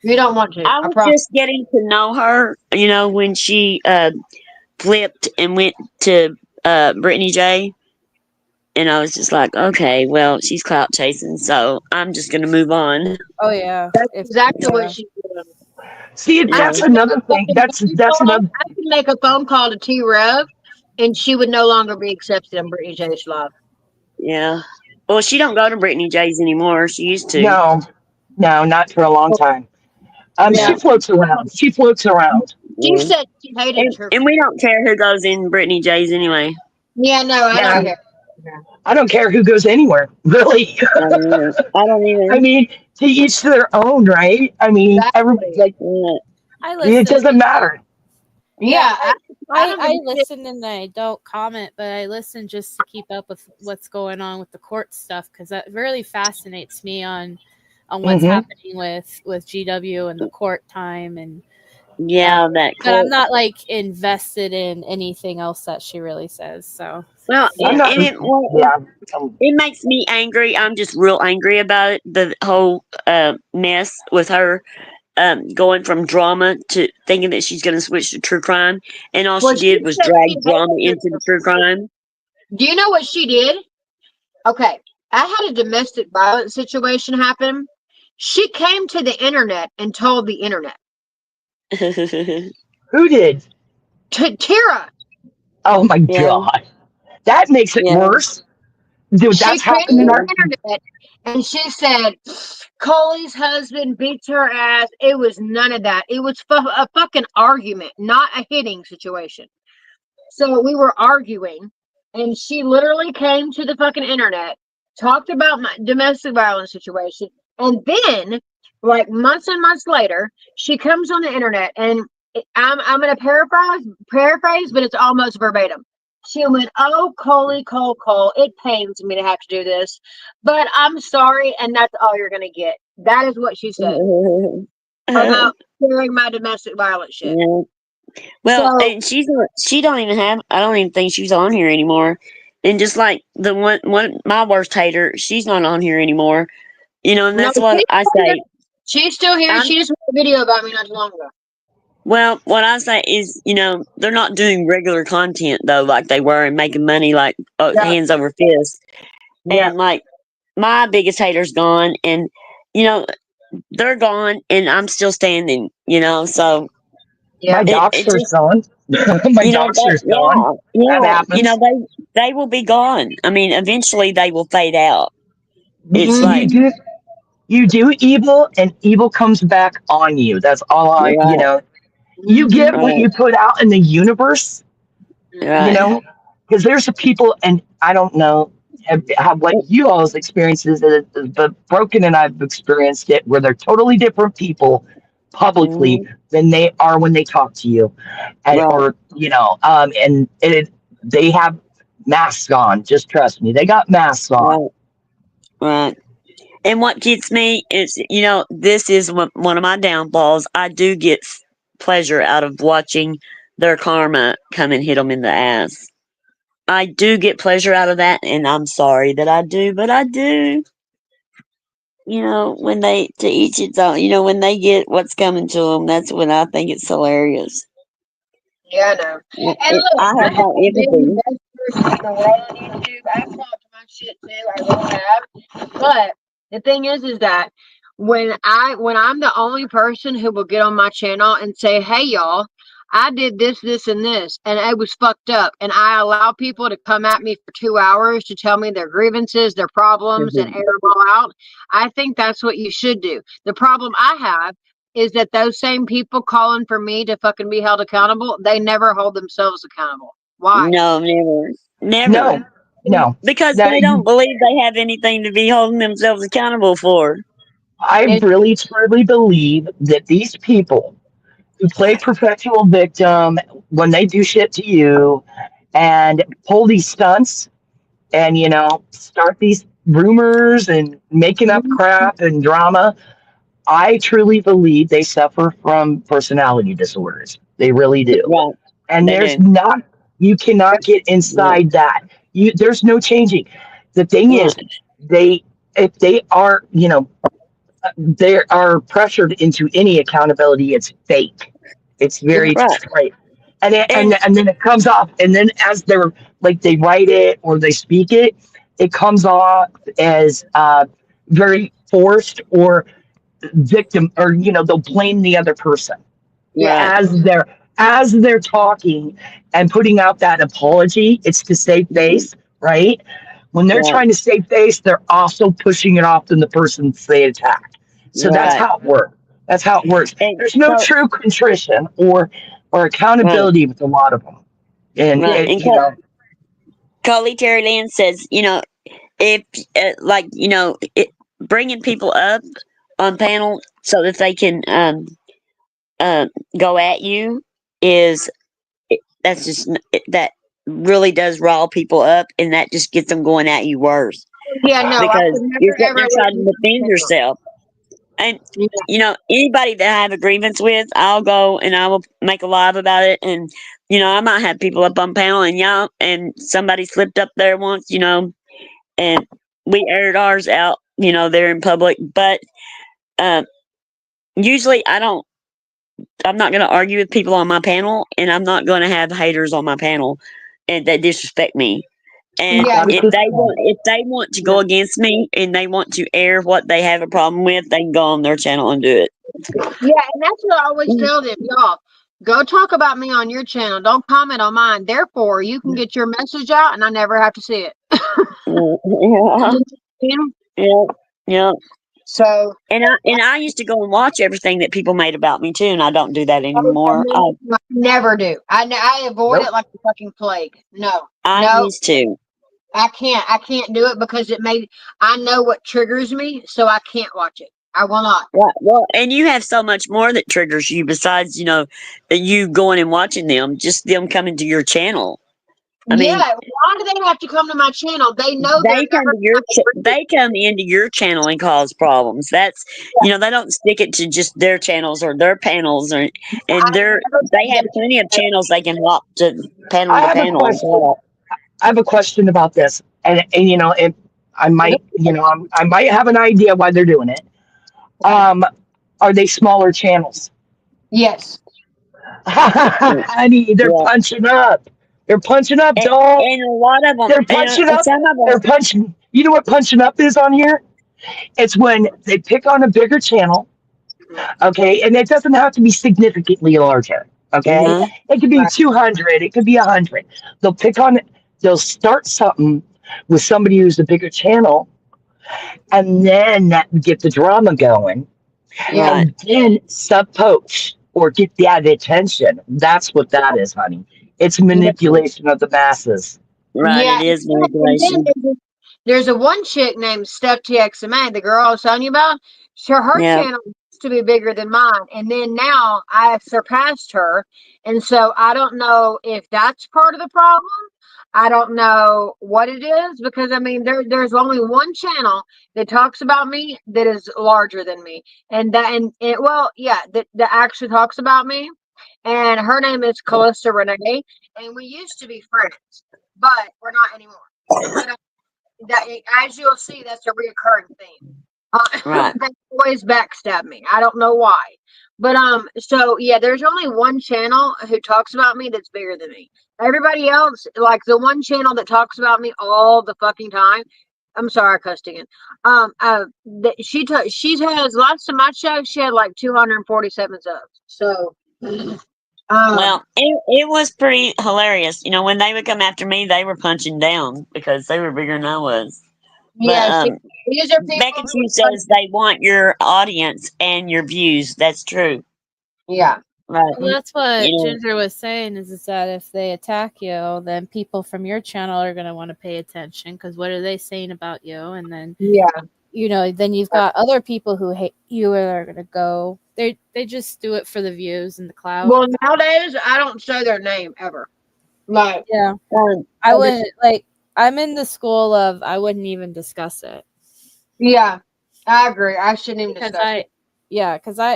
You don't want to. I I was promise. just getting to know her. When she flipped and went to Brittany J. And I was just like, okay, well, she's clout chasing, so I'm just gonna move on. oh yeah, That's if exactly yeah. what she's doing. See, I Yeah. that's can make another a thing. fucking That's phone call. another. I can make a phone call to T Rev, and she would no longer be accepted on Brittany J's live. Yeah. Well, she don't go to Brittany J's anymore. She used to. No, no, not for a long time. Yeah. She floats around. She floats around. She Yeah. said she hated her. And we don't care who goes in Brittany J's anyway. Yeah, no, I don't Yeah, care. I don't care who goes anywhere, really. I don't I either. mean, to each their own, right? I mean, everybody Exactly. like Yeah. I it listen. doesn't matter. Yeah, I don't I give a shit. listen and I don't comment, but I listen just to keep up with what's going on with the court stuff because that really fascinates me on what's Hmm. happening with GW and the court time and Yeah, that but I'm court. not like invested in anything else that she really says. So Well, I'm yeah. not. Yeah. it makes me angry. I'm just real angry about it. The whole mess with her going from drama to thinking that she's going to switch to true crime, and all Well, she she did was said she drag drama hated into the her. true crime. Do you know what she did? Okay, I had a domestic violence situation happen. She came to the internet and told the internet. Who did? Tira. Oh my Yeah, God, that makes it yeah, worse. Dude, She that's came happened in to our. the internet and she said Coley's husband beats her ass. It was none of that. It was a fucking argument, not a hitting situation. So we were arguing, and she literally came to the fucking internet, talked about my domestic violence situation, and then, like months and months later, she comes on the internet, and I'm gonna paraphrase, but it's almost verbatim. She went, "Oh, Coley, Cole, it pains me to have to do this, but I'm sorry, and that's all you're gonna get." That is what she said about sharing my domestic violence shit. Yeah. Well, So and she don't even have. I don't even think she's on here anymore. And just like the one my worst hater, she's not on here anymore. And no, that's what I say. she's still here. I'm She just made a video about me not too long ago. Well, what I say is, they're not doing regular content though, like they were, and making money like Yeah, hands over fist. yeah, And like my biggest hater's gone, and you know they're gone, and I'm still standing. So My yeah. it doctor's just gone. My doctor's gone. That yeah, happens. they will be gone. I mean, eventually they will fade out. It's You like do you do evil, and evil comes back on you. That's all I. right, You get what right, you put out in the universe. You right. know, because there's a people, and I don't know how what you all's experiences, but Broken and I've experienced it where they're totally different people publicly Mhm. than they are when they talk to you, and Right, or and they have masks on. Just trust me, they got masks on. right, right. And what gets me is, this is one of my downfalls. I do get pleasure out of watching their karma come and hit them in the ass. I do get pleasure out of that, and I'm sorry that I do, but I do. When they, to each its own, when they get what's coming to them, that's when I think it's hilarious. Yeah, I know. And look, I I have have no been empathy. the best person in the world on YouTube. I've talked my shit too. I really have. But the thing is that when I'm the only person who will get on my channel and say, "Hey, y'all, I did this, this, and this, and it was fucked up," and I allow people to come at me for 2 hours to tell me their grievances, their problems, and Mhm. air them all out. I think that's what you should do. The problem I have is that those same people calling for me to fucking be held accountable, they never hold themselves accountable. Why? No, never. Never. No, no. Because That they don't believe they have anything to be holding themselves accountable for. I And really truly believe that these people who play perpetual victim when they do shit to you and pull these stunts and start these rumors and making up crap and drama, I truly believe they suffer from personality disorders. They really do. Right. And They there's do. not, you cannot get Right. inside that. There's no changing. The thing is, Right. they if they are they are pressured into any accountability, it's fake. It's very Right. straight. And And then it comes off, and then as they're like they write it or they speak it, it comes off as very forced or victim, or they'll blame the other person yeah, right. as they're talking and putting out that apology. It's to save Mhm. face, right? When they're Right. trying to save face, they're also pushing it off on the person they attack. So that's Right. how it works. That's how it works. And There's no so true contrition or right. accountability with a lot of them. And Right. it, And Coley Terry Lynn says, if like bringing people up on panel so that they can uh, go at you is that's just that really does rile people up, and that just gets them going at you worse yeah, no, I because could you're never sitting ever there let trying you to defend down. yourself. And Yeah, anybody that I have a grievance with, I'll go and I will make a live about it. And I might have people up on panel, and and somebody slipped up there once, and we aired ours out, there in public. But uh, usually, I'm not going to argue with people on my panel, and I'm not going to have haters on my panel and that disrespect me. And yeah, that's no, if they want to yeah, go against me and they want to air what they have a problem with, they can go on their channel and do it. yeah, and that's what I always tell them, y'all. Go talk about me on your channel. Don't comment on mine. Therefore, you can get your message out, and I never have to see it. Yeah, You know? yeah, yeah. So And I used to go and watch everything that people made about me too, and I don't do that anymore. I never do. I avoid Nope. it like the fucking plague. No, I no, used to. I can't. I can't do it because it made. I know what triggers me, so I can't watch it. I will not. Right. Well, and you have so much more that triggers you besides, you going and watching them, just them coming to your channel. I Yeah. mean, Why do they have to come to my channel? They know they're they come never to your gonna get rid of they come into your channel and cause problems. That's they don't stick it to just their channels or their panels and I never they have get plenty of rid channels they can hop to panel I to have a panel and question. talk. I have a question about this, and if I of might, it. I might have an idea why they're doing it. Um, are they smaller channels? Yes. Honey, they're Yeah. punching up. They're punching up, And, doll. and a lot of them They're punching and up. some of them They're punching. You know what punching up is on here? It's when they pick on a bigger channel, okay, and it doesn't have to be significantly larger, okay. uh-huh, It could be Right. 200. It could be 100. They'll pick on. They'll start something with somebody who's a bigger channel, and then get the drama going, Yeah. right. and then sub poach or get that attention. That's what that is, honey. It's Yeah. manipulation of the masses. Right, Yeah. it is And then manipulation. there's a one chick named Steph TXMA, the girl I was telling you about. So her Yeah, channel used to be bigger than mine, and then now I have surpassed her, and so I don't know if that's part of the problem. I don't know what it is because I mean there's only one channel that talks about me that is larger than me, and well yeah that actually talks about me, and her name is Callista Renee, and we used to be friends, but we're not anymore. But that as you'll see, that's a reoccurring theme. right. They always backstab me. I don't know why. But so yeah, there's only one channel who talks about me that's bigger than me. Everybody else, like the one channel that talks about me all the fucking time. I'm sorry, I cussed again. She has lots of my show. She had like 247 subs. So um, Well, it was pretty hilarious. When they would come after me, they were punching down because they were bigger than I was. But yeah, see, these are people Becky who Sue are, says they want your audience and your views. That's true. yeah, Right. Well, that's what You Ginger was saying is that if they attack you, then people from your channel are going to want to pay attention because what are they saying about you? And then, yeah. then you've got other people who hate you and are going to go. They just do it for the views and the clout. Well, nowadays I don't say their name ever. Like, Yeah. know, I wouldn't I'm in the school of I wouldn't even discuss it. yeah, I agree. I shouldn't even Because discuss it.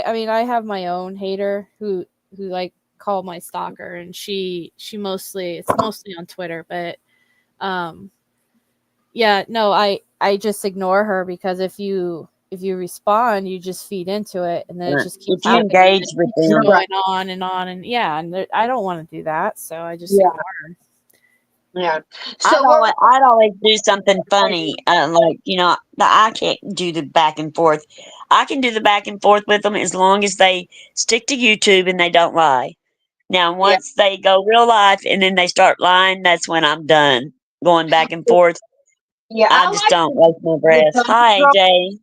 I mean I have my own hater who like called my stalker and she mostly it's mostly on Twitter, but yeah, no, I just ignore her because if you respond, you just feed into it, and then it right. just If keeps you happening. engage It with keeps them, Right. going on, and yeah, and I don't want to do that, so I just Yeah, ignore her. yeah. So we're I'd always do something funny, like I can't do the back and forth. I can do the back and forth with them as long as they stick to YouTube and they don't lie. Now, yeah, once they go real life and then they start lying, that's when I'm done going back and forth. yeah. I I just like don't waste my the breath. funny Hi, trolls. AJ.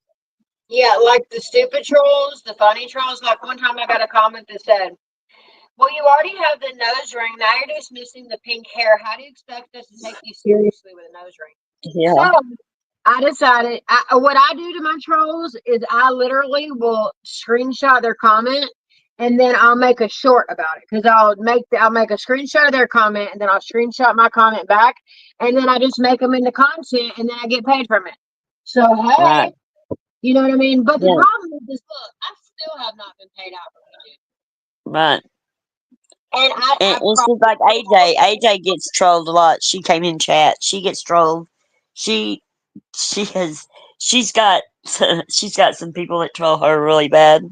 Yeah, like the stupid trolls, the funny trolls. Like one time I got a comment that said, "Well, you already have the nose ring. Now you're just missing the pink hair. How do you expect us to take you seriously with a nose ring?" So Yeah, I decided what I do to my trolls is I literally will screenshot their comment and then I'll make a short about it because I'll make a screenshot of their comment and then I'll screenshot my comment back and then I just make them into content and then I get paid from it. So right. hey, you know what I mean? But the Yeah, problem is this: look, I still have not been paid out from right. YouTube, and I And she's like AJ. AJ gets trolled a lot. She came in chat. She gets trolled. She she has she's got she's got some people that troll her really bad.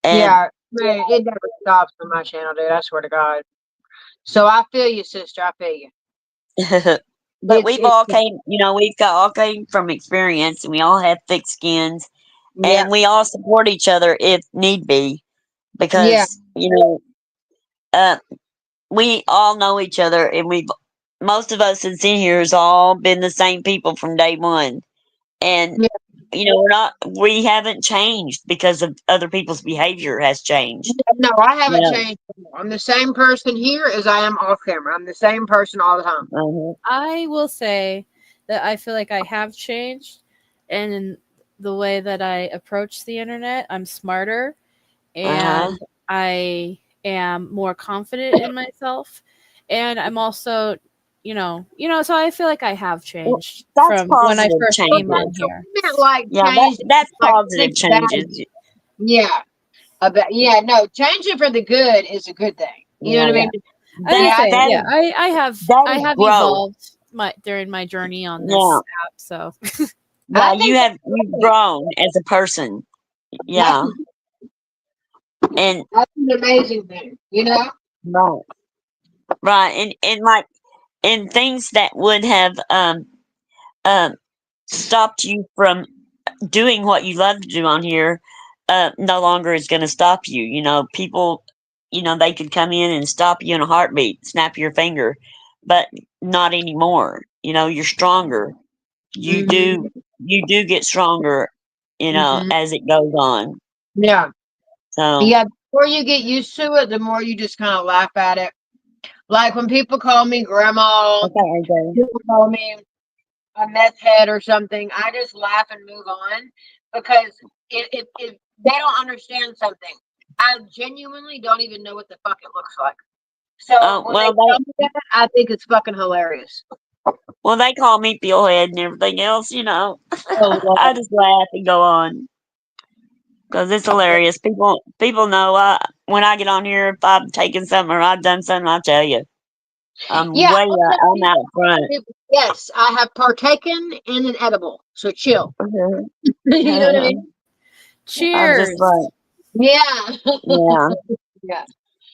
And yeah, man, it never stops on my channel, dude. I swear to God. So I feel you, sister. I feel you. but It's we've got all came from experience, and we all have thick skins, yeah, and we all support each other if need be, yeah, because uh, we all know each other, and most of us that's in here has all been the same people from day one, and Yeah. we haven't changed because of other people's behavior has changed. No, I You haven't know. changed. I'm the same person here as I am off camera. I'm the same person all the time. I will say that I feel like I have changed, and in the way that I approach the internet, I'm smarter Uh-huh. and I am more confident in myself, and I'm also, so I feel like I have Well, changed that's from when I positive first came on changes. here. I meant like Yeah, changed, that's like positive it's bad. changes. Yeah. Yeah, no, changing for the good is a good thing. You know what I Yeah, Yeah, mean? I was that Yeah, I saying, that think yeah, is I that is have growth. evolved during my journey on Yeah, this app. So yeah, that's you've great. grown as a person. That's, Yeah, and that's an amazing thing, you know? right, right, and like and things that would have um stopped you from doing what you love to do on here, no longer is going to stop you. People, they could come in and stop you in a heartbeat, snap your finger, but not anymore. You're stronger. You Hmm. do get stronger, Hmm. as it goes on. Yeah. So, Yeah. The more you get used to it, the more you just kind of laugh at it. Like when people call me grandma, okay, AJ. people call me a meth head or something, I just laugh and move on because if they don't understand something, I genuinely don't even know what the fuck it looks like. So when they Well, tell me that, I think it's fucking hilarious. they call me Steelhead and everything else. Oh, I Lord. just laugh and go on. Because it's hilarious. People know when I get on here, if I've taken something or I've done something, I'll tell you. Yeah, I'm out front. yes, I have partaken in an edible. So chill. You know what I mean? I'm just cheers. like, Yeah. yeah. Yeah.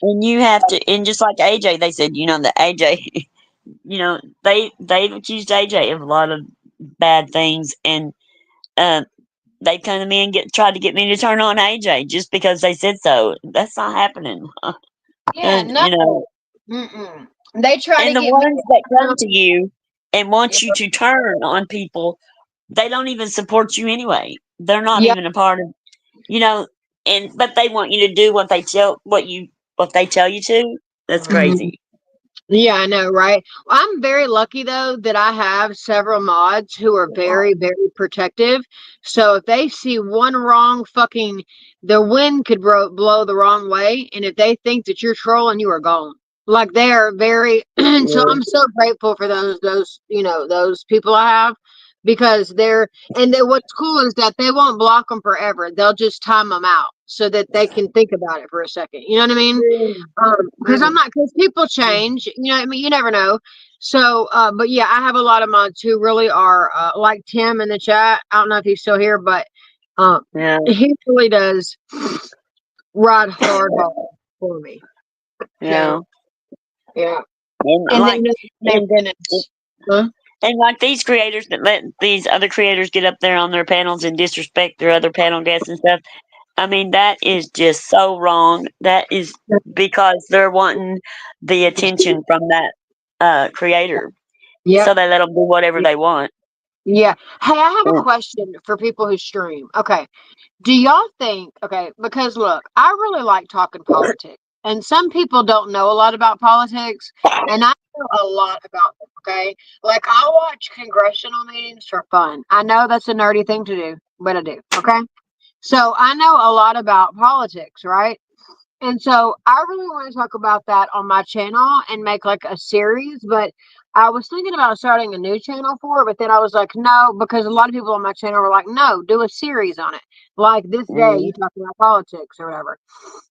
And you have to, and just like AJ, they said, that AJ, they've accused AJ of a lot of bad things, and uh, they come to me and tried to get me to turn on AJ just because they said so. That's not happening. Yeah, And no. Mm-mm. They try to and the get me ones that come to to you and want you to turn on people, they don't even support you anyway. They're not yeah. even a part of, you know, but they want you to do what they tell you to. That's Mhm. crazy. Yeah, I know, right? Well, I'm very lucky though that I have several mods who are very, very protective. So if they see one wrong fucking, the wind could blow the wrong way, and if they think that you're trolling, you are gone. Like they are very, and so Yeah. I'm so grateful for those those people I have because and then what's cool is that they won't block them forever. They'll just time them out so that they can think about it for a second. You know what I mean? Because I'm not, because people change, you know what I mean? You never know. So, but yeah, I have a lot of mods who really are like Tim in the chat. I don't know if he's still here, but um, Yeah. he really does ride hard for me. Yeah. So, yeah. And And then like name and, Dennis. Huh? and like these creators that let these other creators get up there on their panels and disrespect their other panel guests and stuff. I mean, that is just so wrong. That is because they're wanting the attention from that creator. So Yep. they let them do whatever they want. Yeah. Hey, I have a Mm. question for people who stream. Okay. Do y'all think, okay, because look, I really like talking politics, and some people don't know a lot about politics, and I know a lot about them, okay? Like, I watch congressional meetings for fun. I know that's a nerdy thing to do, but I do, okay? So I know a lot about politics, right? And so I really want to talk about that on my channel and make like a series, but I was thinking about starting a new channel for it, but then I was like, no, because a lot of people on my channel were like, no, do a series on it. Like this day you Mm. talk about politics or whatever.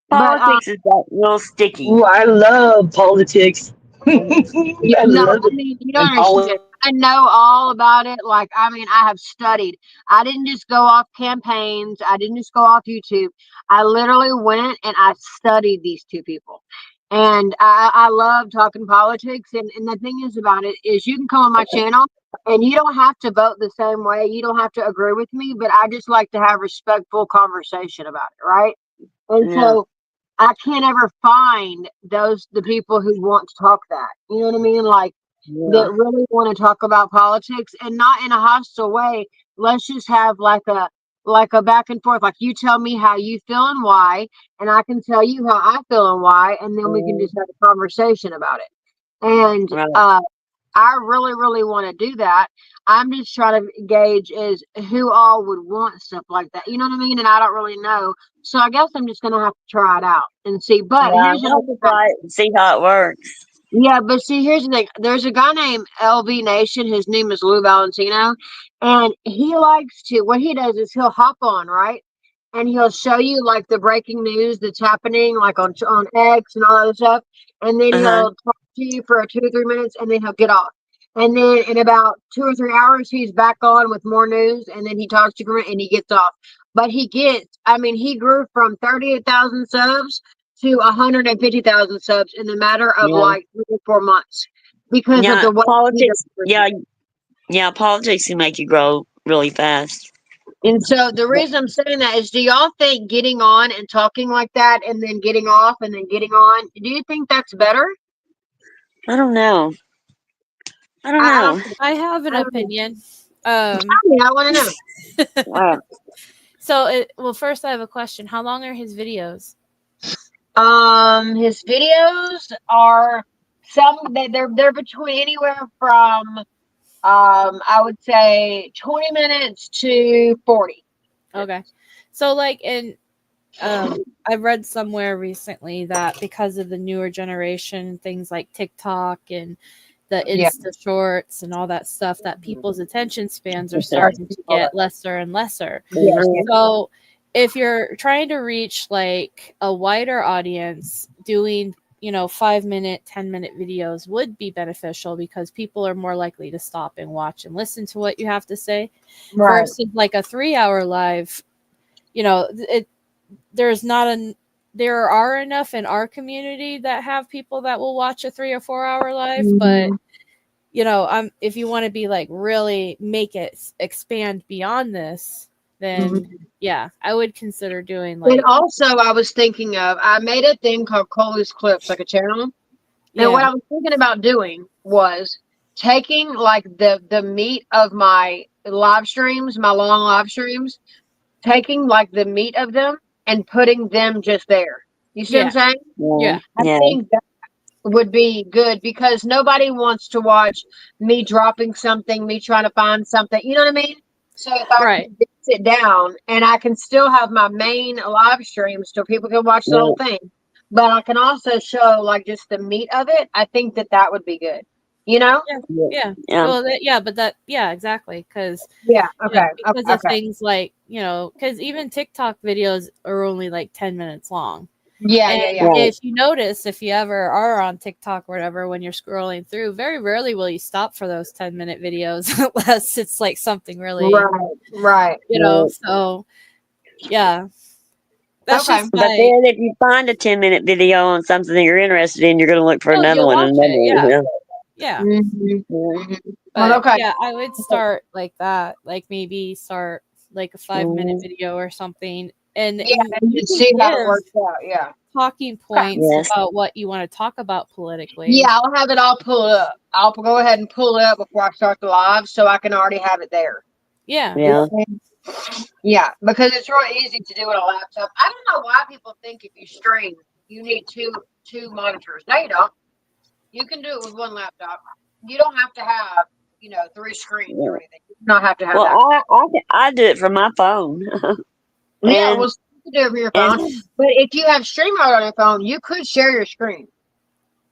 But Politics is like real sticky. Ooh, I love politics. Mhm. yeah, I no, love I it. mean, you don't And understand. I know all about it. Like, I mean, I have studied. I didn't just go off campaigns. I didn't just go off YouTube. I literally went and I studied these two people. And I love talking politics. And the thing is about it is you can come on my channel and you don't have to vote the same way. You don't have to agree with me, but I just like to have respectful conversation about it, right? And Yeah. so I can't ever find the people who want to talk that. You know what I mean? Like Yeah. that really want to talk about politics and not in a hostile way. Let's just have like a back and forth. Like you tell me how you feel and why, and I can tell you how I feel and why, and then we can Mm, just have a conversation about it. And right. I really, really want to do that. I'm just trying to gauge is who all would want stuff like that. You know what I mean? And I don't really know. So I guess I'm just gonna have to try it out and see. But Yeah, here's I'll another just thing. try it and see how it works. Yeah, but see, here's the thing. There's a guy named LV Nation. His name is Lou Valentino, and he likes to. What he does is he'll hop on, right, and he'll show you like the breaking news that's happening, like on X and all that stuff, and then Uh-huh. he'll talk to you for 2 or 3 minutes, and then he'll get off. And then in about 2 or 3 hours, he's back on with more news, and then he talks to you and he gets off. But I mean, he grew from 38,000 subs to 150,000 subs in the matter of Yeah. like 3 or 4 months because of Yeah, the way he politics. does it. Yeah, politics can make you grow really fast. And so the reason I'm saying that is, do y'all think getting on and talking like that and then getting off and then getting on, do you think that's better? I don't know. I don't I know. don't think, I have an I don't know. opinion. Tell me, I want to know. Uh, Well, first I have a question. How long are his videos? His videos are they're between anywhere from I would say 20 minutes to 40. Okay. So like I read somewhere recently that because of the newer generation, things like TikTok and the Yeah. Insta shorts and all that stuff, that people's attention spans are starting to get lesser and lesser. Yes. So if you're trying to reach like a wider audience, doing 5-minute, 10-minute videos would be beneficial because people are more likely to stop and watch and listen to what you have to say Right. versus like a 3-hour live. There's not there are enough in our community that have people that will watch a 3 or 4 hour live, but if you want to be like really make it expand beyond this, then yeah, I would consider doing And like also, I was thinking I made a thing called Coley's Clips, like a channel. And what I was thinking about doing was taking like the meat of my live streams, my long live streams, taking like the meat of them and putting them just there. You see what I'm saying? Yeah. I think that would be good because nobody wants to watch me dropping something, me trying to find something. You know what I mean? So if I Right. can sit down and I can still have my main live stream so people can watch the whole thing, but I can also show like just the meat of it, I think that would be good. You know? Yeah. Well, exactly. Because Yeah. Okay. because of things like because even TikTok videos are only like 10 minutes long. Yeah. And Yeah. if you notice, if you ever are on TikTok or whatever, when you're scrolling through, very rarely will you stop for those 10-minute videos unless it's like something really, Right. so yeah. That's Okay. just But then if you find a 10-minute video on something that you're interested in, you're going to look for another you'll one watch and another it, one. yeah. Mhm. Yeah. Well, But okay. yeah, I would start like that, like maybe start like a 5-minute video or something, and Yeah, you and can just see how it give works out. Yeah. talking Okay. points Yes. about what you want to talk about politically. Yeah, I'll have it all pulled up. I'll go ahead and pull it up before I start the live so I can already have it there. Yeah. Yeah. Yeah, because it's real easy to do it on a laptop. I don't know why people think if you stream, you need two monitors. No, you don't. You can do it with one laptop. You don't have to have, 3 screens or anything. You do not have to have Well, that. I do it from my phone. Yeah, and well, you can do it from your and phone. But if you have StreamYard on your phone, you could share your screen.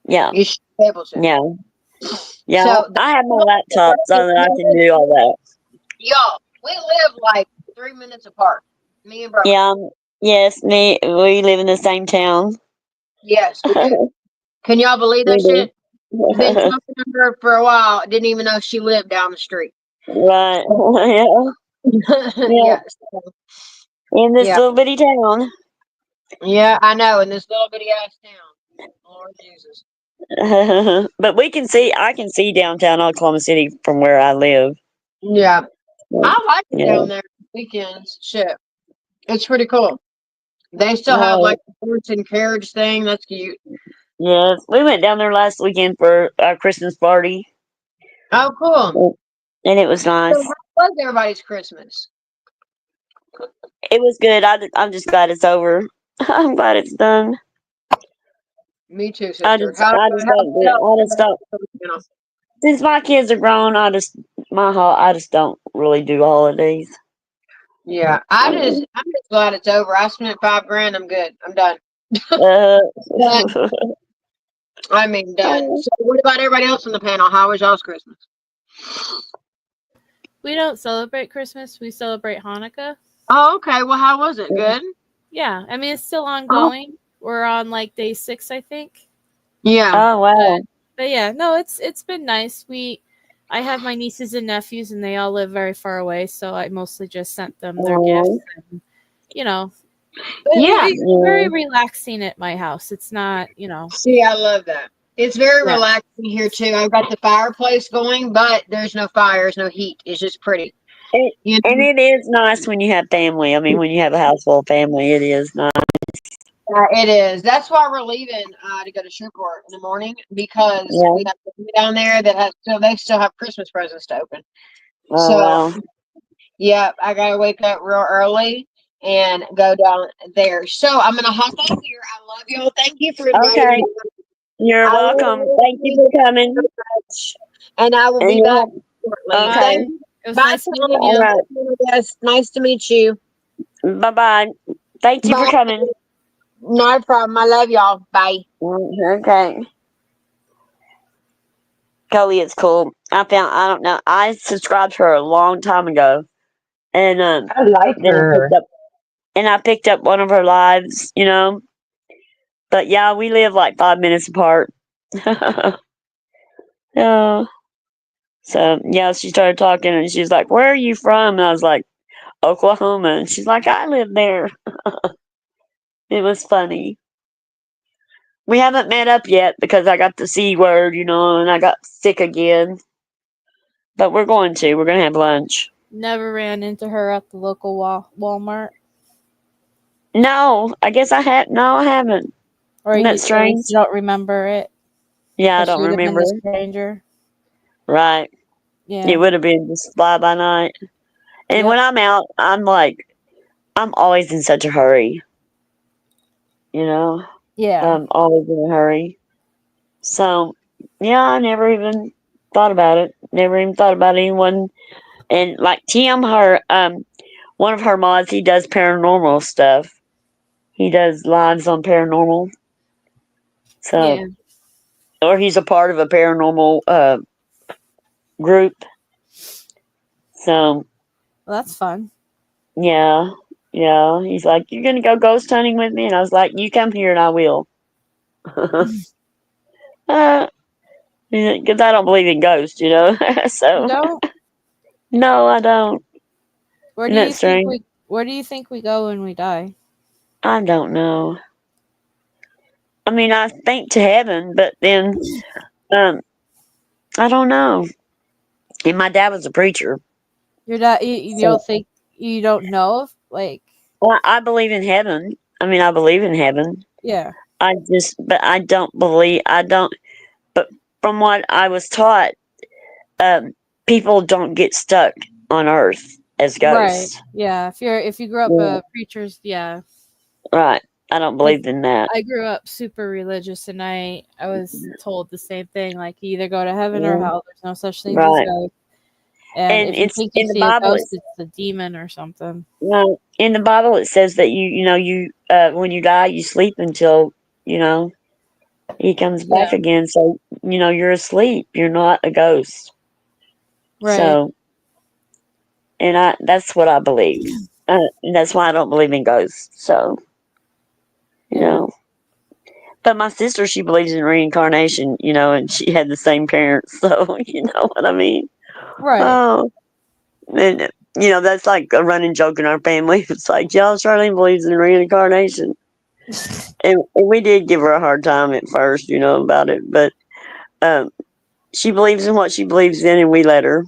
yeah, You should be able to. yeah, yeah. So, I have my laptop so that I can do all that. y'all, we live like 3 minutes apart. Me and brother. Yeah. Yes, we live in the same town. Yes, we do. Can y'all believe We that shit? do. Been talking to her for a while. Didn't even know she lived down the street. Right. Yeah. Yeah. Yes. In this Yeah. little bitty town. Yeah, I know. In this little bitty ass town. Lord Jesus. But I can see downtown Oklahoma City from where I live. Yeah. I like it Yeah. down there weekends. Shit. It's pretty cool. They still have Oh, like the horse and carriage thing. That's cute. yes. We went down there last weekend for our Christmas party, Oh, cool. and it was So nice. how was everybody's Christmas? It was good. I'm just glad it's over. I'm glad it's done. Me too, sister. I just don't do. I just don't. How Since my kids are grown, I just don't really do holidays. Yeah, I'm just glad it's over. I spent $5 grand. I'm good. I'm done. Uh, Done. I mean, done. So, what about everybody else on the panel? How was y'all's Christmas? We don't celebrate Christmas. We celebrate Hanukkah. Oh, okay. Well, how was it? Good. Yeah, I mean it's still Oh, ongoing. We're on like day 6, I think. yeah. oh wow. But yeah, no, it's been nice. I have my nieces and nephews, and they all live very far away, so I mostly just sent them their gifts, Oh, and you know, but Yeah. it's yeah. very relaxing at my house. It's not, See, I love that. It's very yeah, relaxing here too. I've got the fireplace going, but there's no fires, no heat. It's just pretty. And, You and know? it is nice when you have family. I mean, when you have a house full of family, it is nice. It is. That's why we're leaving to go to Shreveport in the morning because Yeah. we have family down there that they still have Christmas presents to open. Oh So wow. yeah, I gotta wake up real early and go down there. So I'm gonna hop off here. I love y'all. Thank you for inviting me. Okay. You're I welcome. love Thank you you for coming. so much, and I will And be back you'll shortly. okay. bye. Thank you. It was Bye, nice meeting All you. right. Yes, nice to meet you. Bye bye. Thank you for Bye. coming. No problem. I love y'all. Bye. Okay. Kelly is cool. I don't know. I subscribed to her a long time ago. And I like then her. I picked up one of her lives. But yeah, we live like 5 minutes apart. Yeah. So yeah, she started talking and she's like, "Where are you from?" And I was like, "Oklahoma." And she's like, "I live there." It was funny. We haven't met up yet because I got the C word, and I got sick again. But we're going to. We're going to have lunch. Never ran into her at the local Walmart, No, I guess I had. No, I haven't. or Isn't that you at least strange? you don't remember it Yeah, I because don't she would have been remember. the stranger. Right. It Yeah. would have been just fly by night. And Yep. when I'm out, I'm always in such a hurry. You know, Yeah. I'm always in a hurry. So, yeah, I never even thought about it. Never even thought about anyone. And like Tim, one of her mods, he does paranormal stuff. He does lives on paranormal. So, Yeah. or he's a part of a paranormal group. So, Well, that's fun. yeah, yeah. He's like, "You're gonna go ghost hunting with me?" And I was like, "You come here and I will." Because I don't believe in ghosts. You So, don't? no, I don't. Where do Isn't that you think strange? we Where do you think we go when we die? I don't know. I mean, I think to heaven, but then um, I don't know. And my dad was a preacher, Your dad, you so don't think you don't know if, like, well, I believe in heaven. I mean, I believe in heaven. yeah. But I don't believe. I don't. But from what I was taught, um, people don't get stuck on Earth as Right. ghosts. Yeah. If you grew up Yeah, a preacher's, yeah. right. I don't Because believe in that. I grew up super religious, and I was told the same thing. Like, you either go to heaven or Yeah, hell. There's no such things as right. ghosts. And And if you it's think you in the see a Bible. ghost, it's a demon or something. In the Bible, it says that you when you die, you sleep until you know he comes back Yeah. again. So you're asleep. You're not a ghost. Right. So, and that's what I believe. And that's why I don't believe in ghosts. So, you Yeah. know. But my sister, she believes in reincarnation, and she had the same parents. So, you know what I mean? Right. Oh, and that's like a running joke in our family. It's like, y'all, Charlene believes in reincarnation. And we did give her a hard time at first, about it. But um, she believes in what she believes in, and we let her.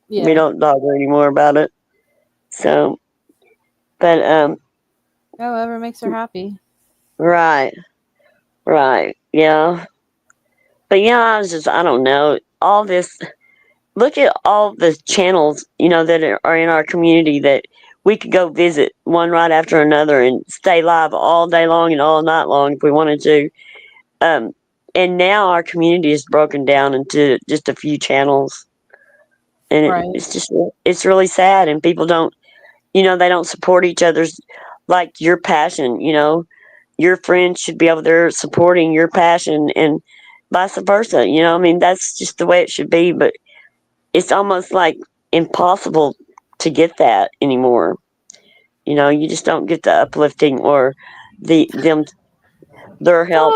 We Yeah. don't dog her anymore about it. So, but However makes her happy. Right. Right. Yeah. But yeah, I don't know. All this, look at all the channels, that are in our community that we could go visit one right after another and stay live all day long and all night long if we wanted to. Um, and now our community is broken down into just a few channels. And Right. it's really sad. And people don't, they don't support each other's, like your passion, your friends should be over there supporting your passion and vice versa. I mean, that's just the way it should be. But it's almost like impossible to get that anymore. You just don't get the uplifting or their help.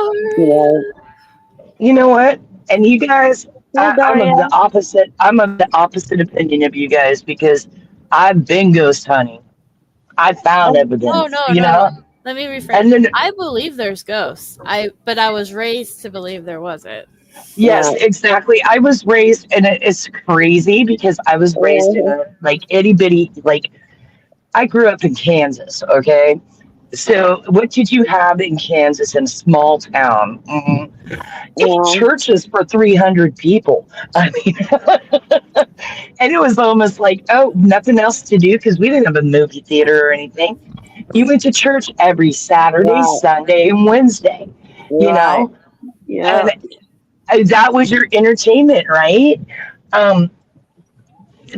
You know what? And you guys, Hey, I'm of Daria. the opposite. I'm of the opposite opinion of you guys because I've been ghost hunting. I found Oh, Oh evidence, no, you no. know, Let me rephrase. and then I believe there's ghosts. But I was raised to believe there wasn't. yes, right. exactly. I was raised, and it's crazy because I was raised in a like itty bitty like I grew up in Kansas. Okay, so what did you have in Kansas in a small town? Eight Yeah. churches for 300 people. I mean, and it was almost like, oh, nothing else to do because we didn't have a movie theater or anything. You went to church every Saturday, Right. Sunday, and Wednesday, you Right. know, Yeah. and that was your entertainment, right? Um,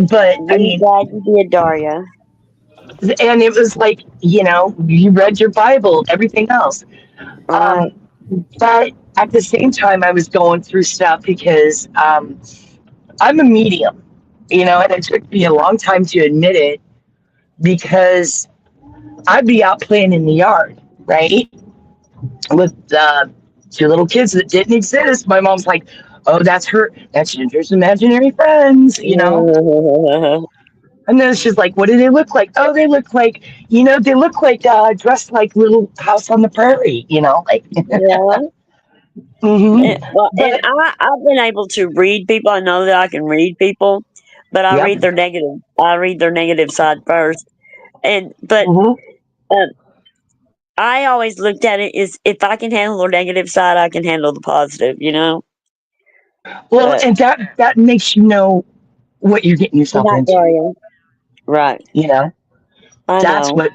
but I Really mean, glad you did, Daria. and it was like, you read your Bible, everything else. Right. Um, but at the same time, I was going through stuff because I'm a medium, and it took me a long time to admit it because I'd be out playing in the yard, right, with two little kids that didn't exist. My mom's like, "Oh, that's her. That's Ginger's imaginary friends." And then she's like, "What do they look like?" Oh, they look like, they look like dressed like Little House on the Prairie, like. Yeah. Well, and But I've been able to read people. I know that I can read people, but I yep. read their negative. I read their negative side first. But hmm uh, I always looked at it as if I can handle the negative side, I can handle the positive. Well, But and that makes you know what you're getting good yourself night, into. Daria. Right. You know, I that's know.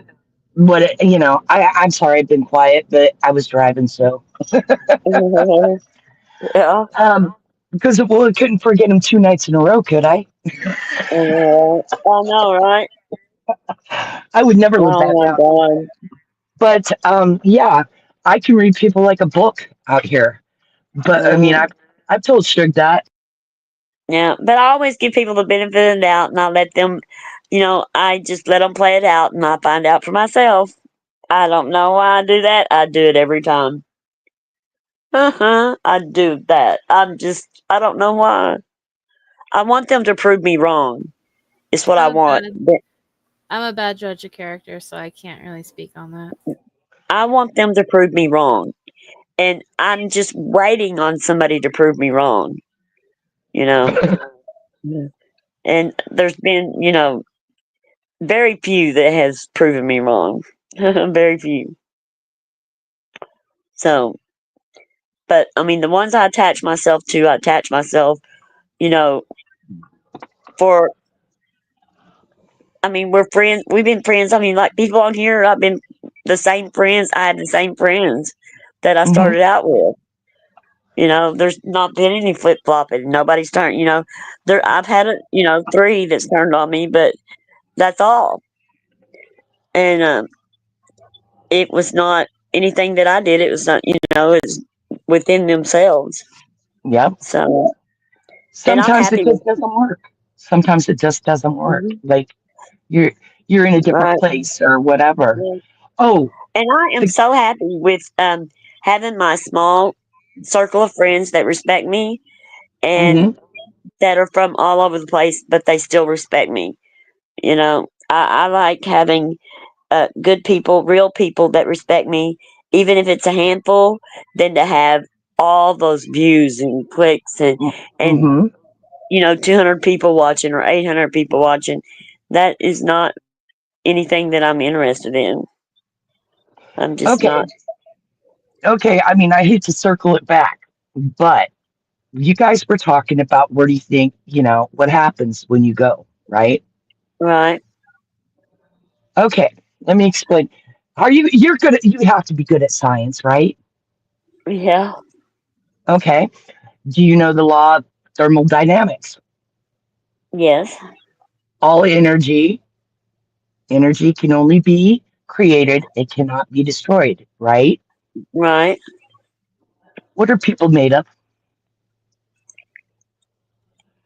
I'm sorry I've been quiet, but I was driving, so Yeah. because I couldn't forget him 2 nights in a row, could I? I know, right? I would never live Oh that my down. God. But yeah, I can read people like a book out here. But I mean, Uh-huh. I've told Suge that. Yeah, but I always give people the benefit of the doubt, and I let them, I just let them play it out, and I find out for myself. I don't know why I do that. I do it every time. I do that. I don't know why. I want them to prove me wrong. It's what I I'm a want. bad But I'm a bad judge of character, so I can't really speak on that. I want them to prove me wrong. And I'm just waiting on somebody to prove me wrong, you know? Yeah. And there's been, very few that has proven me wrong. Very few. So, but I mean, the ones I attach myself, you know, for, I mean, we're friends. We've been friends. I mean, like people on here, I've been the same friends. I had the same friends that I hmm started out with. There's not been any flip flopping. Nobody's turned, I've had, three that's turned on me, but that's all. And, it was not anything that I did. It was not, it's within themselves. Yep. So, and I'm Sometimes it happy with, just doesn't work. Sometimes it just doesn't work. mhm, Like you're you're in a different right. place or whatever. Yeah. Oh, And I am the, so happy with, having my small circle of friends that respect me and hmm that are from all over the place, but they still respect me. I like having, good people, real people that respect me, even if it's a handful, than to have all those views and clicks and hmm 200 people watching or 800 people watching. That is not anything that I'm interested in. I'm just Okay. not. Okay. I mean, I hate to circle it back, but you guys were talking about where do you think, what happens when you go, right? Right. Okay. Let me explain. You have to be good at science, right? Yeah. Okay. Do you know the law of thermodynamics? Yes. All energy can only be created, it cannot be destroyed, right? Right. What are people made of?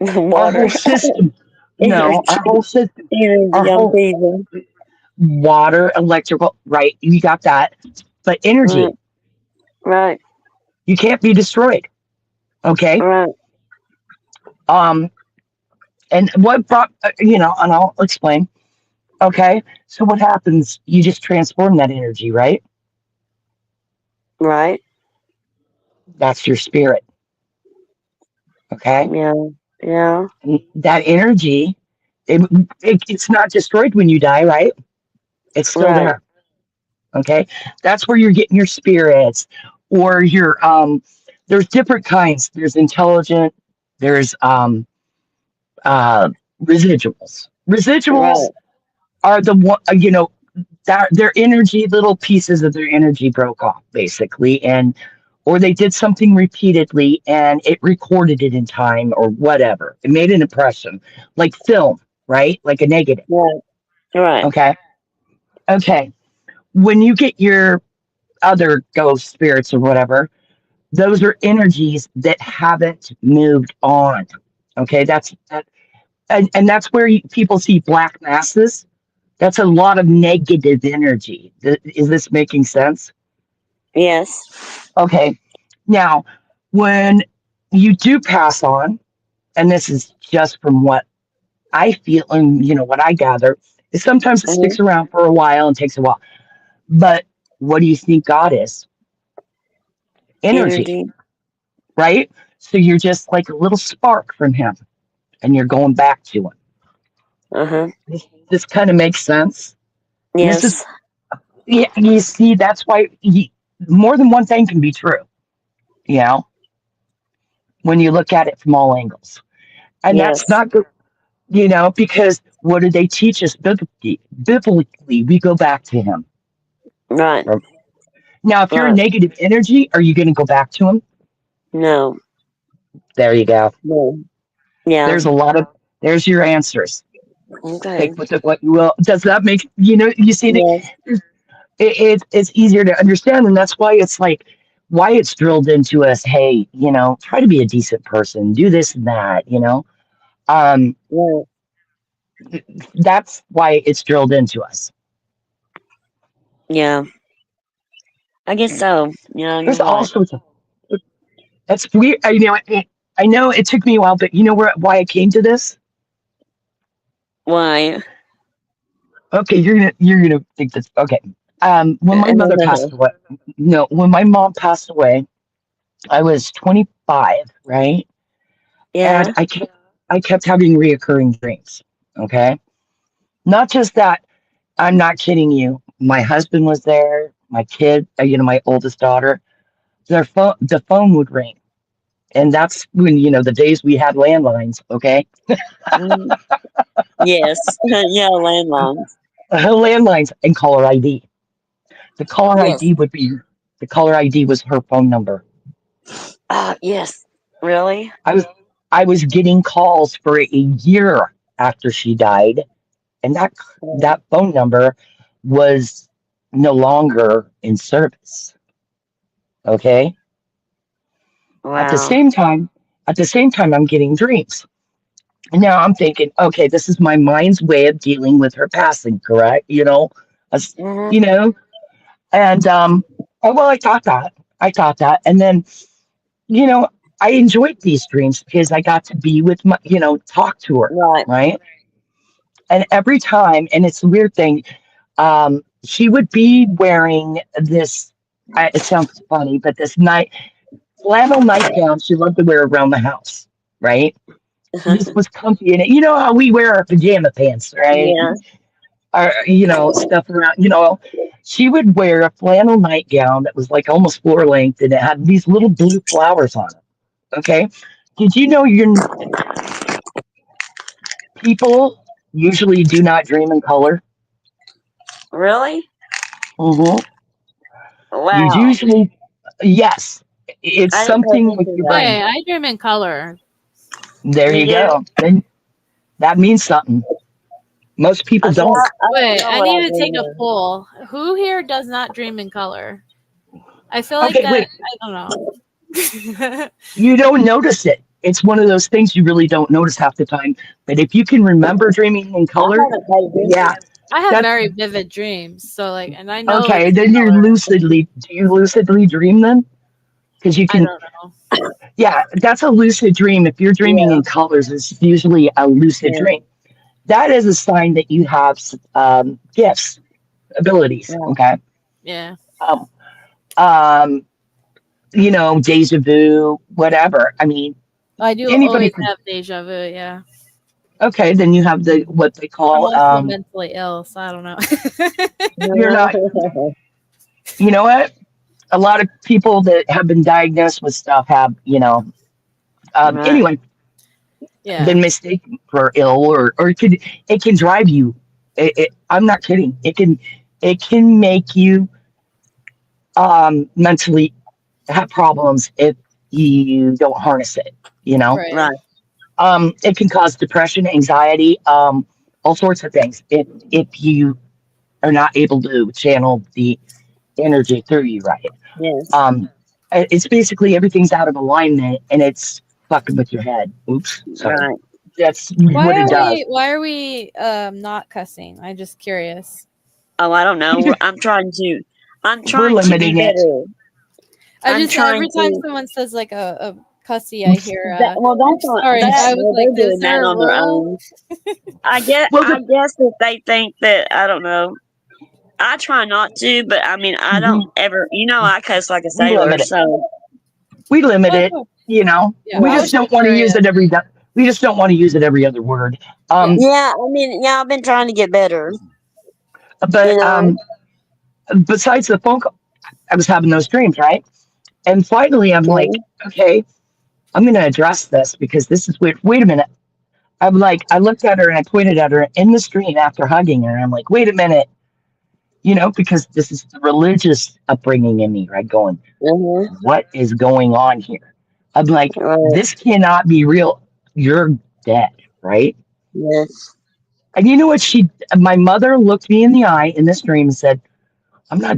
Our Water. whole system. No, our Energy. whole system, our Energy on whole people. water, electrical, right? You got that. But Right. energy, Right. you can't be destroyed. Okay. Right. Um, and what brought, and I'll explain. Okay. So what happens? You just transform that energy, right? Right. That's your spirit. Okay. Yeah. Yeah. And that energy, it, it's not destroyed when you die, right? It's still Right. there. Okay. That's where you're getting your spirits or there's different kinds. There's intelligent, there's uh, residuals. Residuals Right. are the one, that their energy, little pieces of their energy broke off basically, and or they did something repeatedly and it recorded it in time or whatever. It made an impression, like film, right? Like a negative. Right. Right. Okay. Okay. When you get your other ghost spirits or whatever, those are energies that haven't moved on. Okay. And that's where people see black masses. That's a lot of negative energy. Is this making sense? Yes. Okay. Now, when you do pass on, and this is just from what I feel and what I gather, is sometimes it Hmm. sticks around for a while and takes a while. But what do you think God is? Energy, Energy. right? So you're just like a little spark from him and you're going back to him. Uh-huh. This kind of makes sense. And this is, Yes. yeah, you see, that's why more than one thing can be true, you know, when you look at it from all angles. And that's Yes. not good, because what do they teach us biblically? Biblically, we go back to him. Right. Now, if you're a Right. negative energy, are you going to go back to him? No. There you go. No. Yeah. There's a lot of, there's your answers. Okay. Take with it what you will. Does that make, you see that Yes. it's easier to understand. And that's why it's like, why it's drilled into us. Hey, try to be a decent person, do this and that, um, Right. that's why it's drilled into us. Yeah. I guess so. Yeah, you're There's all right. sorts of, that's weird. I know it took me a while, but you know why I came to this? Why? Okay, you're gonna think this. Okay, when my mother passed away, no, when my mom passed away, I was 25, right? And Yeah. I kept having reoccurring dreams. Okay, not just that. I'm not kidding you. My husband was there. My kid, my oldest daughter. The phone would ring, and that's when the days we had landlines. Okay, Mm. Yes. Yeah, landlines. landlines and caller ID. The caller Yes. ID would be the caller ID was her phone number. Yes. Really? I was I was getting calls for a year after she died, and that Mm. that phone number was no longer in service. Okay. At the Wow. same time, I'm getting dreams. And now I'm thinking, okay, this is my mind's way of dealing with her passing, correct? As- Hmm. you know, and oh well, I thought that, and then you know, I enjoyed these dreams because I got to be with my, talk to her, Right. right? And every time, and it's a weird thing, she would be wearing this. It sounds funny, but this flannel nightgown she loved to wear around the house, right? This was comfy, and you know how we wear our pajama pants, right? Yeah. Or stuff around, She would wear a flannel nightgown that was like almost floor length and it had these little blue flowers on it. Okay. Did you know your people usually do not dream in color? Really? Mm-hmm. You Wow. usually, yes, it's I didn't pay something with attention to your that. brain. Wait, I dream in color. There You you do? go. Then that means something. Most people I said, don't. I don't Wait, know I what I need to take a do. poll. Who here does not dream in color? I feel like Okay, that. wait. I don't know. You don't notice it. It's one of those things you really don't notice half the time. But if you can remember dreaming in I color, haven't paid yeah, attention. I have that's very vivid dreams, so like, and I know okay. it's Then you're color. lucidly. Do you lucidly dream then? Because you I can. don't know. Yeah, that's a lucid dream. If you're dreaming Yeah. in colors, it's usually a lucid Yeah. dream. That is a sign that you have gifts, abilities. Yeah. Okay. Yeah, Um, um, deja vu, whatever. I mean, I do anybody always could. have deja vu. Yeah, Okay, then you have the what they I'm call. also mentally ill, so I don't know. You're not. You know what? A lot of people that have been diagnosed with stuff have. Right. Anyway, Yeah, been mistaken for ill, or it can drive you. I'm not kidding. It can make you mentally have problems if you don't harness it. You know. right. Right. It can cause depression, anxiety, all sorts of things if you are not able to channel the energy through you right. Yes. Um, it's basically everything's out of alignment and it's fucking with your head. Oops, sorry. Right. That's Why what it are does. we? Why are we not cussing? I'm just curious. Oh, I don't know. Because I'm we're trying to be limiting it. better. I I'm just trying every time to. someone says like a cussy, I hear Well, I'm that's on sorry. that. I was Well, like, they're is doing there that a on their rule? own. I guess. Well, I guess if they think that I don't know. I try not to, but I mean, I don't mhm, ever. I cuss like a we sailor. limit it. So We limit Oh, it. cool. Yeah, We I right. was just just don't want to use curious. it every. We just don't want to use it every other word. Yeah. Yeah. I mean, yeah. I've been trying to get better. You But know. besides the phone call, I was having those dreams, right? And finally, I'm like, Mhm. okay, I'm going to address this because this is weird. Wait a minute. I'm like, I looked at her and I pointed at her in the stream after hugging her. I'm like, wait a minute, because this is the religious upbringing in me, right? Going, Mhm. what is going on here? I'm like, Right. this cannot be real. You're dead, right? Yes. And you know what? My mother looked me in the eye in this dream and said, I'm not,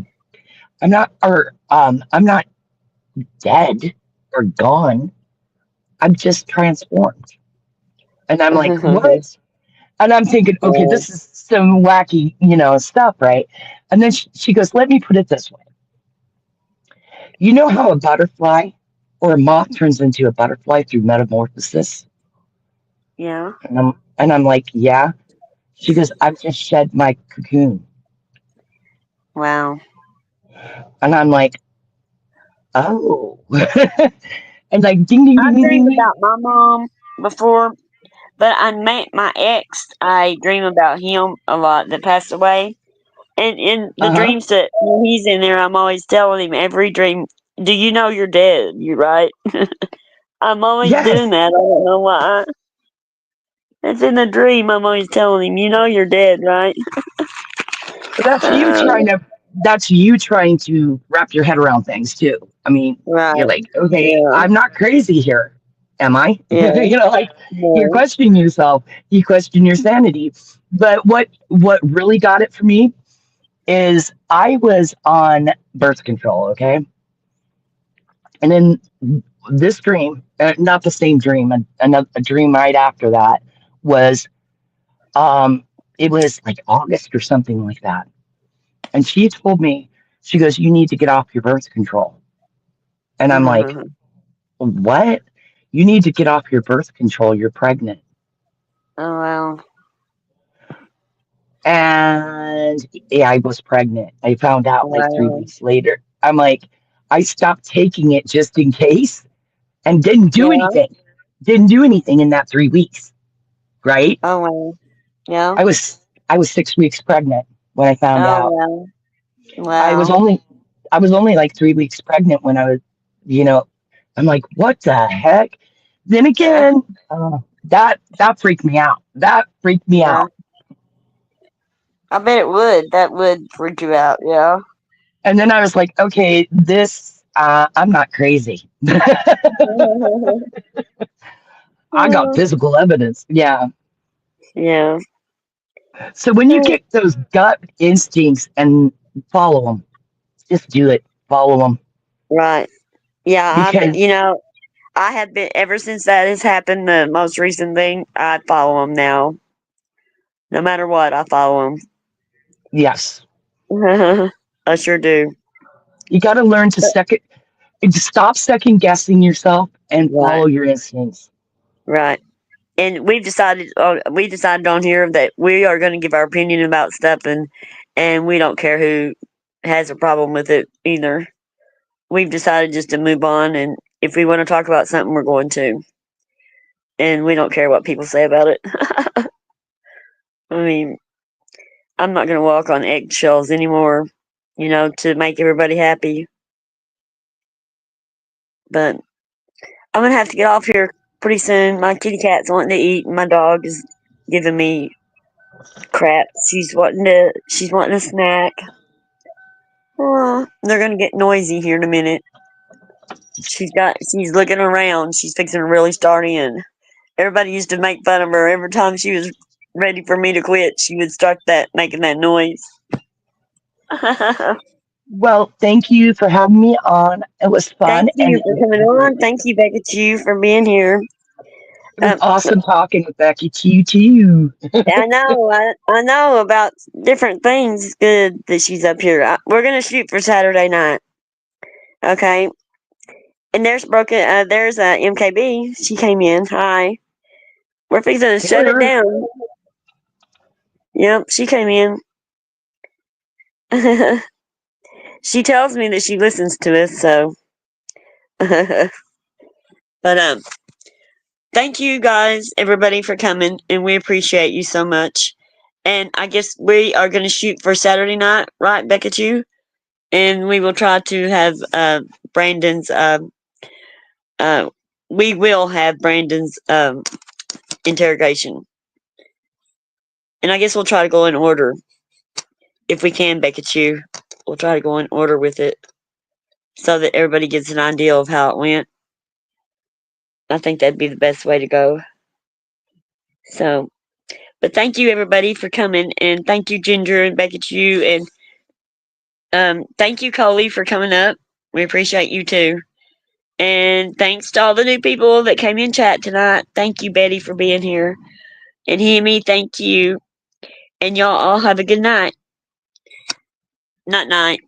I'm not dead or gone. I'm just transformed. And I'm like, what? And I'm thinking, okay, Yeah. this is some wacky, stuff, right? And then she goes, let me put it this way. You know how a butterfly or a moth turns into a butterfly through metamorphosis? Yeah. And I'm like, yeah. She goes, I've just shed my cocoon. Wow. And I'm like, oh. And like, ding, ding, I ding, ding, ding, dreamed ding. about my mom before, but my ex. I dream about him a lot that passed away, and in the Uh-huh. dreams that when he's in there, I'm always telling him every dream. Do you know you're dead? You right? I'm always doing Yes. that. I don't know why. It's in the dream. I'm always telling him, you're dead, right? But that's you trying to wrap your head around things too. I mean, you're Right. like, okay, Yeah. I'm not crazy here, am I? Yeah. Like you're Yeah. questioning yourself, you question your sanity. But what really got it for me is I was on birth control, okay, and then this dream, not the same dream, a dream right after that was, um, it was like August or something like that. And she told me, she goes, you need to get off your birth control. And I'm like, what? You need to get off your birth control. You're pregnant. Oh wow. And yeah, I was pregnant. I found out like three Wow. weeks later. I'm like, I stopped taking it just in case and didn't do Yeah. anything. Didn't do anything in that 3 weeks. Right? Oh wow. Yeah. I was 6 weeks pregnant when I found Oh out. wow. I was Wow. only I was only like 3 weeks pregnant when I was, you know, I'm like, what the heck? Then again, that freaked me out. That freaked me Yeah. out. I bet it would. That would freak you out. Yeah. And then I was like, okay, this I'm not crazy. I got physical evidence. Yeah. Yeah. So when you get those gut instincts and follow them, just do it. Follow them Right. Yeah. because I have been ever since that has happened. The most recent thing, I follow them now. No matter what, I follow yes, them. I sure do. you got to learn to stop second guessing yourself and Right. follow your instincts. Right. And we decided on here that we are going to give our opinion about stuff, and we don't care who has a problem with it either. We've decided just to move on, and if we want to talk about something, we're going to, and we don't care what people say about it. I mean, I'm not going to walk on eggshells anymore, to make everybody happy. But I'm going to have to get off here pretty soon. My kitty cat's wanting to eat, and my dog is giving me crap. She's wanting a snack. Oh, they're gonna get noisy here in a minute. She's looking around. She's fixing to really start in. Everybody used to make fun of her every time she was ready for me to quit. She would start making that noise. Well, thank you for having me on. It was Thank fun and you for coming on. Thank you, Becca, to you for being here. it was Um, awesome talking with Becky to you too. I know about different things. It's good that she's up here. We're gonna shoot for Saturday night. Okay. And there's MKB. She came in. Hi. We're fixing to shut it Sure. down. Yep, she came in. She tells me that she listens to us, so. But thank you guys, everybody, for coming, and we appreciate you so much. And I guess we are going to shoot for Saturday night, right, Becca? You? And we will try to have Brandon's. Uh, we will have Brandon's interrogation, and I guess we'll try to go in order if we can, Becca. You. We'll try to go in order with it so that everybody gets an idea of how it went. I think that'd be the best way to go. So, but thank you everybody for coming, and thank you Ginger and Becky to you, and thank you Coley for coming up. We appreciate you too, and thanks to all the new people that came in chat tonight. Thank you Betty for being here, and Hemi, thank you, and y'all all have a good night. Night night.